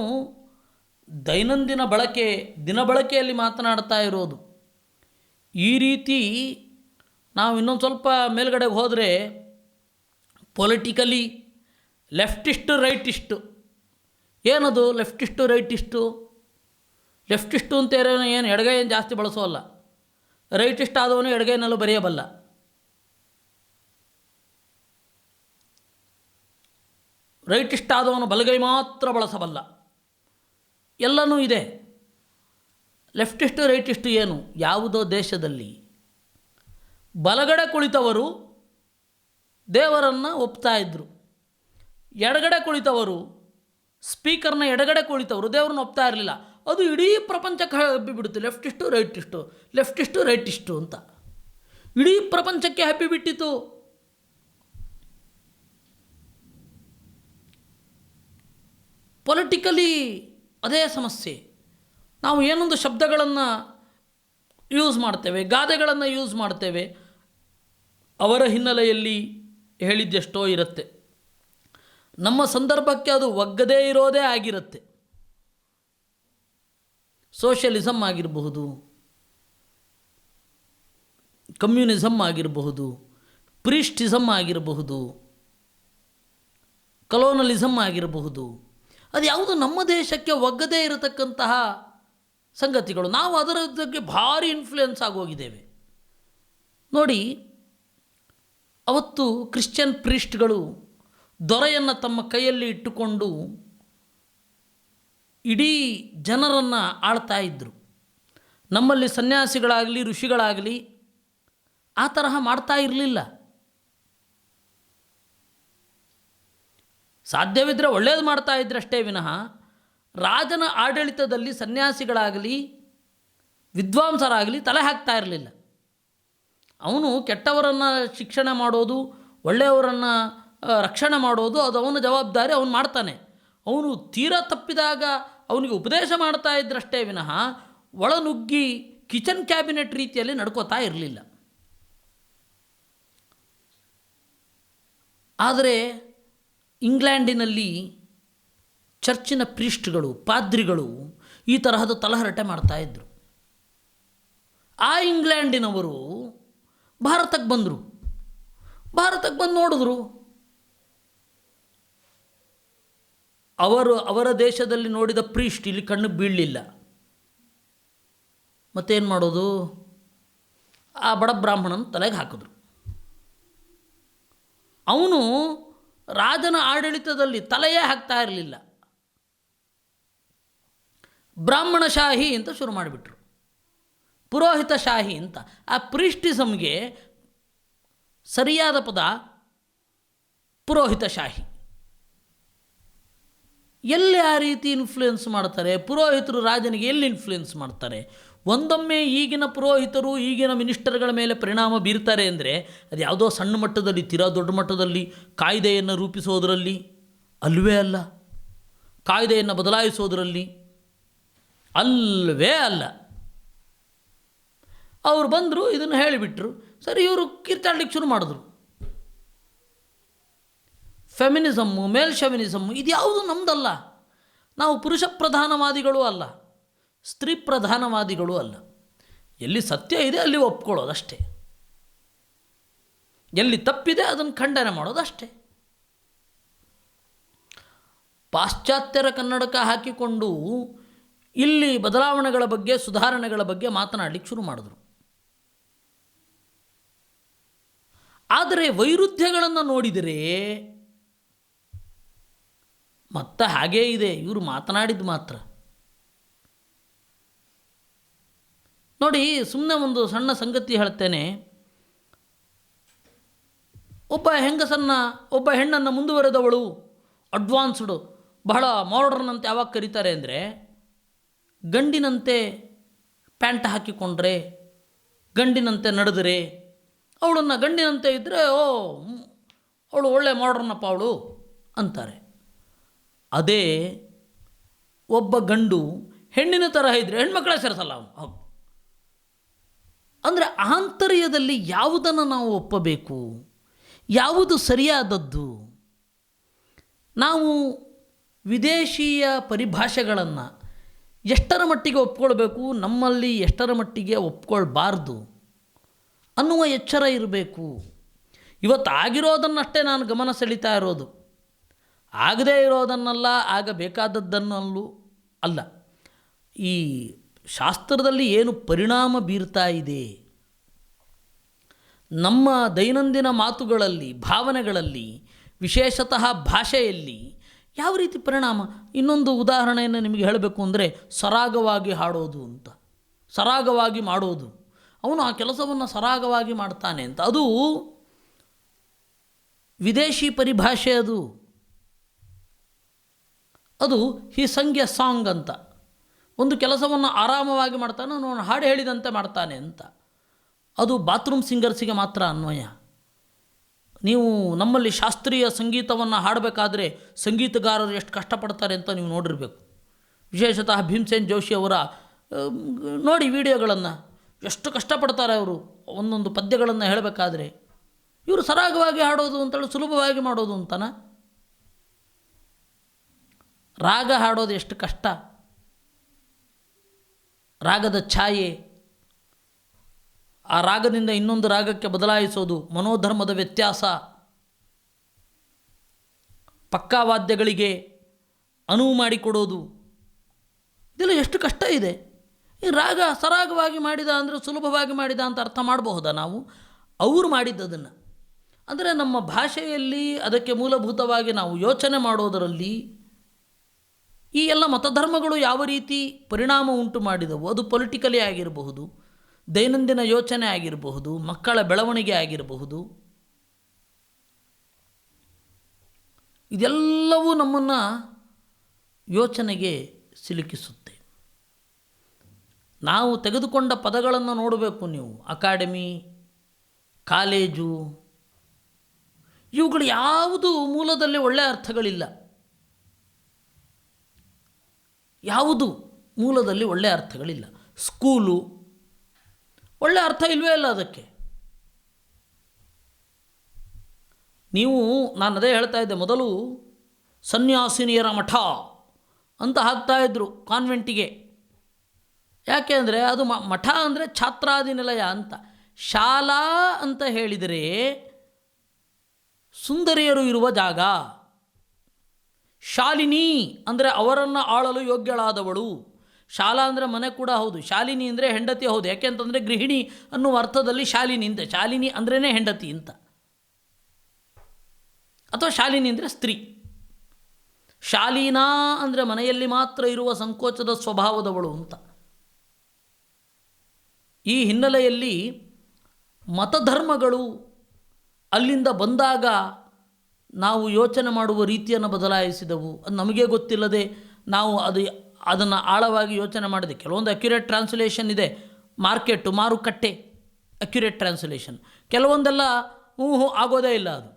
ದೈನಂದಿನ ದಿನ ಬಳಕೆಯಲ್ಲಿ ಮಾತನಾಡ್ತಾ ಇರೋದು. ಈ ರೀತಿ ನಾವು ಇನ್ನೊಂದು ಸ್ವಲ್ಪ ಮೇಲ್ಗಡೆಗೆ ಹೋದರೆ ಪೊಲಿಟಿಕಲಿ ಲೆಫ್ಟಿಸ್ಟು ರೈಟಿಸ್ಟು. ಏನದು ಲೆಫ್ಟಿಸ್ಟು ರೈಟಿಸ್ಟು? ಲೆಫ್ಟಿಸ್ಟು ಅಂತ ಏನು ಎಡಗೈಯನ್ನು ಜಾಸ್ತಿ ಬಳಸೋಲ್ಲ, ರೈಟಿಸ್ಟ್ ಆದವನು ಎಡಗೈನಲ್ಲೂ ಬರೆಯಬಲ್ಲ. ರೈಟಿಸ್ಟ್ ಆದವನು ಬಲಗೈ ಮಾತ್ರ ಬಳಸಬಲ್ಲ. ಎಲ್ಲನೂ ಇದೆ. ಲೆಫ್ಟಿಸ್ಟು ರೈಟಿಸ್ಟು ಏನು? ಯಾವುದೋ ದೇಶದಲ್ಲಿ ಬಲಗಡೆ ಕುಳಿತವರು ದೇವರನ್ನು ಒಪ್ತಾ ಇದ್ದರು, ಎಡಗಡೆ ಕುಳಿತವರು, ಸ್ಪೀಕರ್ನ ಎಡಗಡೆ ಕುಳಿತವರು ದೇವರನ್ನು ಒಪ್ತಾ ಇರಲಿಲ್ಲ. ಅದು ಇಡೀ ಪ್ರಪಂಚಕ್ಕೆ ಹಬ್ಬಿಬಿಡ್ತು, ಲೆಫ್ಟಿಸ್ಟು ರೈಟಿಸ್ಟು ಅಂತ ಇಡೀ ಪ್ರಪಂಚಕ್ಕೆ ಹಬ್ಬಿಬಿಟ್ಟಿತು. ಪೊಲಿಟಿಕಲಿ ಅದೇ ಸಮಸ್ಯೆ. ನಾವು ಏನೊಂದು ಶಬ್ದಗಳನ್ನು ಯೂಸ್ ಮಾಡ್ತೇವೆ, ಗಾದೆಗಳನ್ನು ಯೂಸ್ ಮಾಡ್ತೇವೆ, ಅವರ ಹಿನ್ನೆಲೆಯಲ್ಲಿ ಹೇಳಿದ್ದೆಷ್ಟೋ ಇರುತ್ತೆ. ನಮ್ಮ ಸಂದರ್ಭಕ್ಕೆ ಅದು ಒಗ್ಗದೇ ಇರೋದೇ ಆಗಿರುತ್ತೆ. ಸೋಷಿಯಲಿಸಮ್ ಆಗಿರಬಹುದು, ಕಮ್ಯುನಿಸಮ್ ಆಗಿರಬಹುದು, ಪ್ರೀಸ್ಟಿಸಮ್ ಆಗಿರಬಹುದು, ಕಲೋನಲಿಸಮ್ ಆಗಿರಬಹುದು. ಅದು ಯಾವುದು ನಮ್ಮ ದೇಶಕ್ಕೆ ಒಗ್ಗದೇ ಇರತಕ್ಕಂತಹ ಸಂಗತಿಗಳು. ನಾವು ಅದರ ಬಗ್ಗೆ ಭಾರಿ ಇನ್ಫ್ಲುಯೆನ್ಸ್ ಆಗೋಗಿದ್ದೇವೆ. ನೋಡಿ, ಅವತ್ತು ಕ್ರಿಶ್ಚಿಯನ್ ಪ್ರೀಸ್ಟ್ಗಳು ದೊರೆಯನ್ನು ತಮ್ಮ ಕೈಯಲ್ಲಿ ಇಟ್ಟುಕೊಂಡು ಇಡೀ ಜನರನ್ನು ಆಳ್ತಾ ಇದ್ದರು. ನಮ್ಮಲ್ಲಿ ಸನ್ಯಾಸಿಗಳಾಗಲಿ ಋಷಿಗಳಾಗಲಿ ಆ ತರಹ ಮಾಡ್ತಾ ಇರಲಿಲ್ಲ. ಸಾಧ್ಯವಿದ್ದರೆ ಒಳ್ಳೆಯದು ಮಾಡ್ತಾ ಇದ್ರಷ್ಟೇ ವಿನಃ ರಾಜನ ಆಡಳಿತದಲ್ಲಿ ಸನ್ಯಾಸಿಗಳಾಗಲಿ ವಿದ್ವಾಂಸರಾಗಲಿ ತಲೆ ಹಾಕ್ತಾ ಇರಲಿಲ್ಲ. ಅವನು ಕೆಟ್ಟವರನ್ನು ಶಿಕ್ಷಣ ಮಾಡೋದು, ಒಳ್ಳೆಯವರನ್ನು ರಕ್ಷಣೆ ಮಾಡೋದು ಅದು ಅವನ ಜವಾಬ್ದಾರಿ, ಅವನು ಮಾಡ್ತಾನೆ. ಅವನು ತೀರಾ ತಪ್ಪಿದಾಗ ಅವನಿಗೆ ಉಪದೇಶ ಮಾಡ್ತಾ ಇದ್ರಷ್ಟೇ ವಿನಃ ಒಳನುಗ್ಗಿ ಕಿಚನ್ ಕ್ಯಾಬಿನೆಟ್ ರೀತಿಯಲ್ಲಿ ನಡ್ಕೋತಾ ಇರಲಿಲ್ಲ. ಆದರೆ ಇಂಗ್ಲೆಂಡಿನಲ್ಲಿ ಚರ್ಚಿನ ಪ್ರೀಸ್ಟ್ಗಳು, ಪಾದ್ರಿಗಳು ಈ ತರಹದ ತಲಹರಟೆ ಮಾಡ್ತಾಯಿದ್ರು. ಆ ಇಂಗ್ಲೆಂಡಿನವರು ಭಾರತಕ್ಕೆ ಬಂದರು. ಭಾರತಕ್ಕೆ ಬಂದು ನೋಡಿದ್ರು, ಅವರ ದೇಶದಲ್ಲಿ ನೋಡಿದ ಪ್ರೀಸ್ಟ್ ಇಲ್ಲಿ ಕಣ್ಣು ಬೀಳಲಿಲ್ಲ. ಮತ್ತೇನು ಮಾಡೋದು? ಆ ಬಡ ಬ್ರಾಹ್ಮಣನ ತಲೆಗೆ ಹಾಕಿದ್ರು. ಅವನು ರಾಜನ ಆಡಳಿತದಲ್ಲಿ ತಲೆಯೇ ಹಾಕ್ತಾ ಇರಲಿಲ್ಲ. ಬ್ರಾಹ್ಮಣಶಾಹಿ ಅಂತ ಶುರು ಮಾಡಿಬಿಟ್ರು, ಪುರೋಹಿತಶಾಹಿ ಅಂತ. ಆ ಪ್ರೀಸ್ಟಿಸಮ್ಗೆ ಸರಿಯಾದ ಪದ ಪುರೋಹಿತಶಾಹಿ. ಎಲ್ಲಿ ಆ ರೀತಿ ಇನ್ಫ್ಲೂಯೆನ್ಸ್ ಮಾಡ್ತಾರೆ? ಪುರೋಹಿತರು ರಾಜನಿಗೆ ಎಲ್ಲಿ ಇನ್ಫ್ಲೂಯೆನ್ಸ್ ಮಾಡ್ತಾರೆ? ಒಂದೊಮ್ಮೆ ಈಗಿನ ಪುರೋಹಿತರು ಈಗಿನ ಮಿನಿಸ್ಟರ್ಗಳ ಮೇಲೆ ಪರಿಣಾಮ ಬೀರ್ತಾರೆ ಅಂದರೆ ಅದು ಯಾವುದೋ ಸಣ್ಣ ಮಟ್ಟದಲ್ಲಿ, ತೀರಾ ದೊಡ್ಡ ಮಟ್ಟದಲ್ಲಿ ಕಾಯ್ದೆಯನ್ನು ರೂಪಿಸೋದರಲ್ಲಿ ಅಲ್ವೇ ಅಲ್ಲ, ಕಾಯ್ದೆಯನ್ನು ಬದಲಾಯಿಸೋದರಲ್ಲಿ ಅಲ್ವೇ ಅಲ್ಲ. ಅವರು ಬಂದರು, ಇದನ್ನು ಹೇಳಿಬಿಟ್ರು. ಸರಿ, ಇವರು ಕಿರ್ಚಾಡ್ಲಿಕ್ಕೆ ಶುರು ಮಾಡಿದ್ರು. ಫೆಮಿನಿಸಮ್ಮು, ಮೇಲ್ ಶೆಮಿನಿಸಮ್ಮು ಇದು ಯಾವುದು ನಮ್ಮದಲ್ಲ. ನಾವು ಪುರುಷ ಪ್ರಧಾನವಾದಿಗಳೂ ಅಲ್ಲ, ಸ್ತ್ರೀ ಪ್ರಧಾನವಾದಿಗಳೂ ಅಲ್ಲ. ಎಲ್ಲಿ ಸತ್ಯ ಇದೆ ಅಲ್ಲಿ ಒಪ್ಕೊಳ್ಳೋದಷ್ಟೇ, ಎಲ್ಲಿ ತಪ್ಪಿದೆ ಅದನ್ನು ಖಂಡನೆ ಮಾಡೋದಷ್ಟೇ. ಪಾಶ್ಚಾತ್ಯರ ಕನ್ನಡಕ ಹಾಕಿಕೊಂಡು ಇಲ್ಲಿ ಬದಲಾವಣೆಗಳ ಬಗ್ಗೆ, ಸುಧಾರಣೆಗಳ ಬಗ್ಗೆ ಮಾತನಾಡಲಿಕ್ಕೆ ಶುರು ಮಾಡಿದ್ರು. ಆದರೆ ವೈರುಧ್ಯಗಳನ್ನು ನೋಡಿದರೆ ಮತ್ತೆ ಹಾಗೇ ಇದೆ. ಇವರು ಮಾತನಾಡಿದ್ದು ಮಾತ್ರ ನೋಡಿ. ಸುಮ್ಮನೆ ಒಂದು ಸಣ್ಣ ಸಂಗತಿ ಹೇಳ್ತೇನೆ. ಒಬ್ಬ ಹೆಣ್ಣನ್ನು ಮುಂದುವರೆದವಳು, ಅಡ್ವಾನ್ಸ್ಡು, ಬಹಳ ಮಾಡರ್ನ್ ಅಂತ ಯಾವಾಗ ಕರೀತಾರೆ ಅಂದರೆ, ಗಂಡಿನಂತೆ ಪ್ಯಾಂಟ್ ಹಾಕಿಕೊಂಡ್ರೆ, ಗಂಡಿನಂತೆ ನಡೆದರೆ, ಅವಳನ್ನು ಗಂಡಿನಂತೆ ಇದ್ದರೆ ಅವಳು ಒಳ್ಳೆ ಮಾಡರ್ನಪ್ಪ ಅವಳು ಅಂತಾರೆ. ಅದೇ ಒಬ್ಬ ಗಂಡು ಹೆಣ್ಣಿನ ತರಹ ಇದ್ದರೆ ಹೆಣ್ಮಕ್ಕಳೇ ಸೇರಿಸಲ್ಲ ಅವನು. ಅಂದರೆ ಆಂತರ್ಯದಲ್ಲಿ ಯಾವುದನ್ನು ನಾವು ಒಪ್ಪಬೇಕು, ಯಾವುದು ಸರಿಯಾದದ್ದು? ನಾವು ವಿದೇಶೀಯ ಪರಿಭಾಷೆಗಳನ್ನು ಎಷ್ಟರ ಮಟ್ಟಿಗೆ ಒಪ್ಕೊಳ್ಬೇಕು, ನಮ್ಮಲ್ಲಿ ಎಷ್ಟರ ಮಟ್ಟಿಗೆ ಒಪ್ಕೊಳ್ಬಾರ್ದು ಅನ್ನುವ ಎಚ್ಚರ ಇರಬೇಕು. ಇವತ್ತು ಆಗಿರೋದನ್ನಷ್ಟೇ ನಾನು ಗಮನ ಸೆಳೀತಾ ಇರೋದು, ಆಗದೇ ಇರೋದನ್ನಲ್ಲ, ಆಗಬೇಕಾದದ್ದನ್ನಲ್ಲೂ ಅಲ್ಲ. ಈ ಶಾಸ್ತ್ರದಲ್ಲಿ ಏನು ಪರಿಣಾಮ ಬೀರ್ತಾ ಇದೆ, ನಮ್ಮ ದೈನಂದಿನ ಮಾತುಗಳಲ್ಲಿ, ಭಾವನೆಗಳಲ್ಲಿ, ವಿಶೇಷತಃ ಭಾಷೆಯಲ್ಲಿ ಯಾವ ರೀತಿ ಪರಿಣಾಮ. ಇನ್ನೊಂದು ಉದಾಹರಣೆಯನ್ನು ನಿಮಗೆ ಹೇಳಬೇಕು ಅಂದರೆ, ಸರಾಗವಾಗಿ ಹಾಡೋದು ಅಂತ, ಸರಾಗವಾಗಿ ಮಾಡೋದು. ಅವನು ಆ ಕೆಲಸವನ್ನು ಸರಾಗವಾಗಿ ಮಾಡ್ತಾನೆ ಅಂತ, ಅದು ವಿದೇಶಿ ಪರಿಭಾಷೆ. ಅದು ಹಿ ಸಂಗ್ ಎ ಸಾಂಗ್ ಅಂತ. ಒಂದು ಕೆಲಸವನ್ನು ಆರಾಮವಾಗಿ ಮಾಡ್ತಾನೆ, ಅವನು ಹಾಡು ಹೇಳಿದಂತೆ ಮಾಡ್ತಾನೆ ಅಂತ. ಅದು ಬಾತ್ರೂಮ್ ಸಿಂಗರ್ಸಿಗೆ ಮಾತ್ರ ಅನ್ವಯ. ನೀವು ನಮ್ಮಲ್ಲಿ ಶಾಸ್ತ್ರೀಯ ಸಂಗೀತವನ್ನು ಹಾಡಬೇಕಾದ್ರೆ ಸಂಗೀತಗಾರರು ಎಷ್ಟು ಕಷ್ಟಪಡ್ತಾರೆ ಅಂತ ನೀವು ನೋಡಿರಬೇಕು. ವಿಶೇಷತಃ ಭೀಮಸೇನ್ ಜೋಶಿ ಅವರ ನೋಡಿ ವಿಡಿಯೋಗಳನ್ನು, ಎಷ್ಟು ಕಷ್ಟಪಡ್ತಾರೆ ಅವರು ಒಂದೊಂದು ಪದ್ಯಗಳನ್ನು ಹೇಳಬೇಕಾದ್ರೆ. ಇವರು ಸರಾಗವಾಗಿ ಹಾಡೋದು ಅಂತೇಳಿ ಸುಲಭವಾಗಿ ಮಾಡೋದು ಅಂತನ. ರಾಗ ಹಾಡೋದು ಎಷ್ಟು ಕಷ್ಟ, ರಾಗದ ಛಾಯೆ, ಆ ರಾಗದಿಂದ ಇನ್ನೊಂದು ರಾಗಕ್ಕೆ ಬದಲಾಯಿಸೋದು, ಮನೋಧರ್ಮದ ವ್ಯತ್ಯಾಸ, ಪಕ್ಕಾ ವಾದ್ಯಗಳಿಗೆ ಅನುವು ಮಾಡಿಕೊಡೋದು, ಇದೆಲ್ಲ ಎಷ್ಟು ಕಷ್ಟ ಇದೆ. ಈ ರಾಗ ಸರಾಗವಾಗಿ ಮಾಡಿದ ಅಂದರೆ ಸುಲಭವಾಗಿ ಮಾಡಿದ ಅಂತ ಅರ್ಥ ಮಾಡಬಹುದಾ ನಾವು? ಅವರು ಮಾಡಿದ್ದದನ್ನು. ಅಂದರೆ ನಮ್ಮ ಭಾಷೆಯಲ್ಲಿ ಅದಕ್ಕೆ ಮೂಲಭೂತವಾಗಿ ನಾವು ಯೋಚನೆ ಮಾಡೋದರಲ್ಲಿ ಈ ಎಲ್ಲ ಮತಧರ್ಮಗಳು ಯಾವ ರೀತಿ ಪರಿಣಾಮ ಉಂಟು ಮಾಡಿದವು, ಅದು ಪೊಲಿಟಿಕಲಿ ಆಗಿರಬಹುದು, ದೈನಂದಿನ ಯೋಚನೆ ಆಗಿರಬಹುದು, ಮಕ್ಕಳ ಬೆಳವಣಿಗೆ ಆಗಿರಬಹುದು, ಇದೆಲ್ಲವೂ ನಮ್ಮನ್ನು ಯೋಚನೆಗೆ ಸಿಲುಕಿಸುತ್ತೆ. ನಾವು ತೆಗೆದುಕೊಂಡ ಪದಗಳನ್ನು ನೋಡಬೇಕು ನೀವು. ಅಕಾಡೆಮಿ, ಕಾಲೇಜು, ಇವುಗಳು ಯಾವುದು ಮೂಲದಲ್ಲಿ ಒಳ್ಳೆಯ ಅರ್ಥಗಳಿಲ್ಲ. ಯಾವುದು ಮೂಲದಲ್ಲಿ ಒಳ್ಳೆಯ ಅರ್ಥಗಳಿಲ್ಲ. ಸ್ಕೂಲು ಒಳ್ಳೆಯ ಅರ್ಥ ಇಲ್ಲವೇ ಇಲ್ಲ ಅದಕ್ಕೆ. ನೀವು, ನಾನು ಅದೇ ಹೇಳ್ತಾ ಇದ್ದೆ, ಮೊದಲು ಸನ್ಯಾಸಿನಿಯರ ಮಠ ಅಂತ ಹಾಕ್ತಾಯಿದ್ರು ಕಾನ್ವೆಂಟಿಗೆ. ಯಾಕೆ ಅಂದರೆ ಅದು ಮಠ ಅಂದರೆ ಛಾತ್ರಾದಿ ನಿಲಯ ಅಂತ. ಶಾಲಾ ಅಂತ ಹೇಳಿದರೆ ಸುಂದರಿಯರು ಇರುವ ಜಾಗ. ಶಾಲಿನಿ ಅಂದರೆ ಅವರನ್ನು ಆಳಲು ಯೋಗ್ಯಳಾದವಳು. ಶಾಲಾ ಅಂದರೆ ಮನೆ ಕೂಡ ಹೌದು, ಶಾಲಿನಿ ಅಂದರೆ ಹೆಂಡತಿ ಹೌದು. ಯಾಕೆಂತಂದರೆ ಗೃಹಿಣಿ ಅನ್ನುವ ಅರ್ಥದಲ್ಲಿ ಶಾಲಿನಿ ಅಂತ. ಶಾಲಿನಿ ಅಂದ್ರೇ ಹೆಂಡತಿ ಅಂತ, ಅಥವಾ ಶಾಲಿನಿ ಅಂದರೆ ಸ್ತ್ರೀ. ಶಾಲೀನಾ ಅಂದರೆ ಮನೆಯಲ್ಲಿ ಮಾತ್ರ ಇರುವ ಸಂಕೋಚದ ಸ್ವಭಾವದವಳು ಅಂತ. ಈ ಹಿನ್ನೆಲೆಯಲ್ಲಿ ಮತಧರ್ಮಗಳು ಅಲ್ಲಿಂದ ಬಂದಾಗ ನಾವು ಯೋಚನೆ ಮಾಡುವ ರೀತಿಯನ್ನು ಬದಲಾಯಿಸಿದವು. ಅದು ನಮಗೆ ಗೊತ್ತಿಲ್ಲದೆ ನಾವು ಅದನ್ನು ಆಳವಾಗಿ ಯೋಚನೆ ಮಾಡಿದೆ. ಕೆಲವೊಂದು ಅಕ್ಯುರೇಟ್ ಟ್ರಾನ್ಸ್ಲೇಷನ್ ಇದೆ, ಮಾರುಕಟ್ಟೆ ಅಕ್ಯುರೇಟ್ ಟ್ರಾನ್ಸ್ಲೇಷನ್. ಕೆಲವೊಂದೆಲ್ಲ ಆಗೋದೇ ಇಲ್ಲ ಅದು.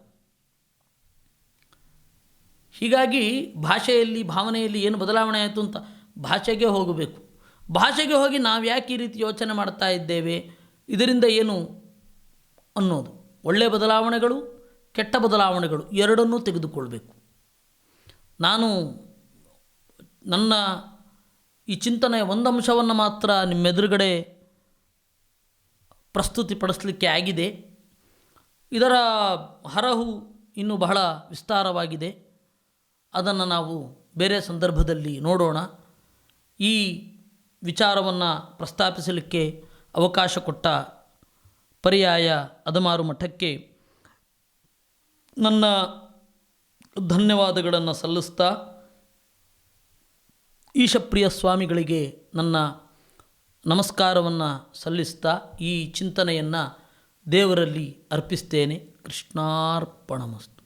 ಹೀಗಾಗಿ ಭಾಷೆಯಲ್ಲಿ, ಭಾವನೆಯಲ್ಲಿ ಏನು ಬದಲಾವಣೆ ಆಯಿತು ಅಂತ ಭಾಷೆಗೆ ಹೋಗಬೇಕು. ಭಾಷೆಗೆ ಹೋಗಿ ನಾವು ಯಾಕೆ ಈ ರೀತಿ ಯೋಚನೆ ಮಾಡ್ತಾ ಇದ್ದೇವೆ, ಇದರಿಂದ ಏನು ಅನ್ನೋದು, ಒಳ್ಳೆಯ ಬದಲಾವಣೆಗಳು, ಕೆಟ್ಟ ಬದಲಾವಣೆಗಳು ಎರಡನ್ನೂ ತೆಗೆದುಕೊಳ್ಬೇಕು. ನಾನು ನನ್ನ ಈ ಚಿಂತನೆಯ ಒಂದು ಅಂಶವನ್ನು ಮಾತ್ರ ನಿಮ್ಮೆದುರುಗಡೆ ಪ್ರಸ್ತುತಿಪಡಿಸಲಿಕ್ಕೆ ಆಗಿದೆ. ಇದರ ಹರಹು ಇನ್ನೂ ಬಹಳ ವಿಸ್ತಾರವಾಗಿದೆ. ಅದನ್ನು ನಾವು ಬೇರೆ ಸಂದರ್ಭದಲ್ಲಿ ನೋಡೋಣ. ಈ ವಿಚಾರವನ್ನು ಪ್ರಸ್ತಾಪಿಸಲಿಕ್ಕೆ ಅವಕಾಶ ಕೊಟ್ಟ ಪರ್ಯಾಯ ಅದಮಾರು ಮಠಕ್ಕೆ ನನ್ನ ಧನ್ಯವಾದಗಳನ್ನು ಸಲ್ಲಿಸ್ತಾ, ಈಶಪ್ರಿಯ ಸ್ವಾಮಿಗಳಿಗೆ ನನ್ನ ನಮಸ್ಕಾರವನ್ನು ಸಲ್ಲಿಸ್ತಾ ಈ ಚಿಂತನೆಯನ್ನು ದೇವರಲ್ಲಿ ಅರ್ಪಿಸ್ತೇನೆ. ಕೃಷ್ಣಾರ್ಪಣಮಸ್ತು.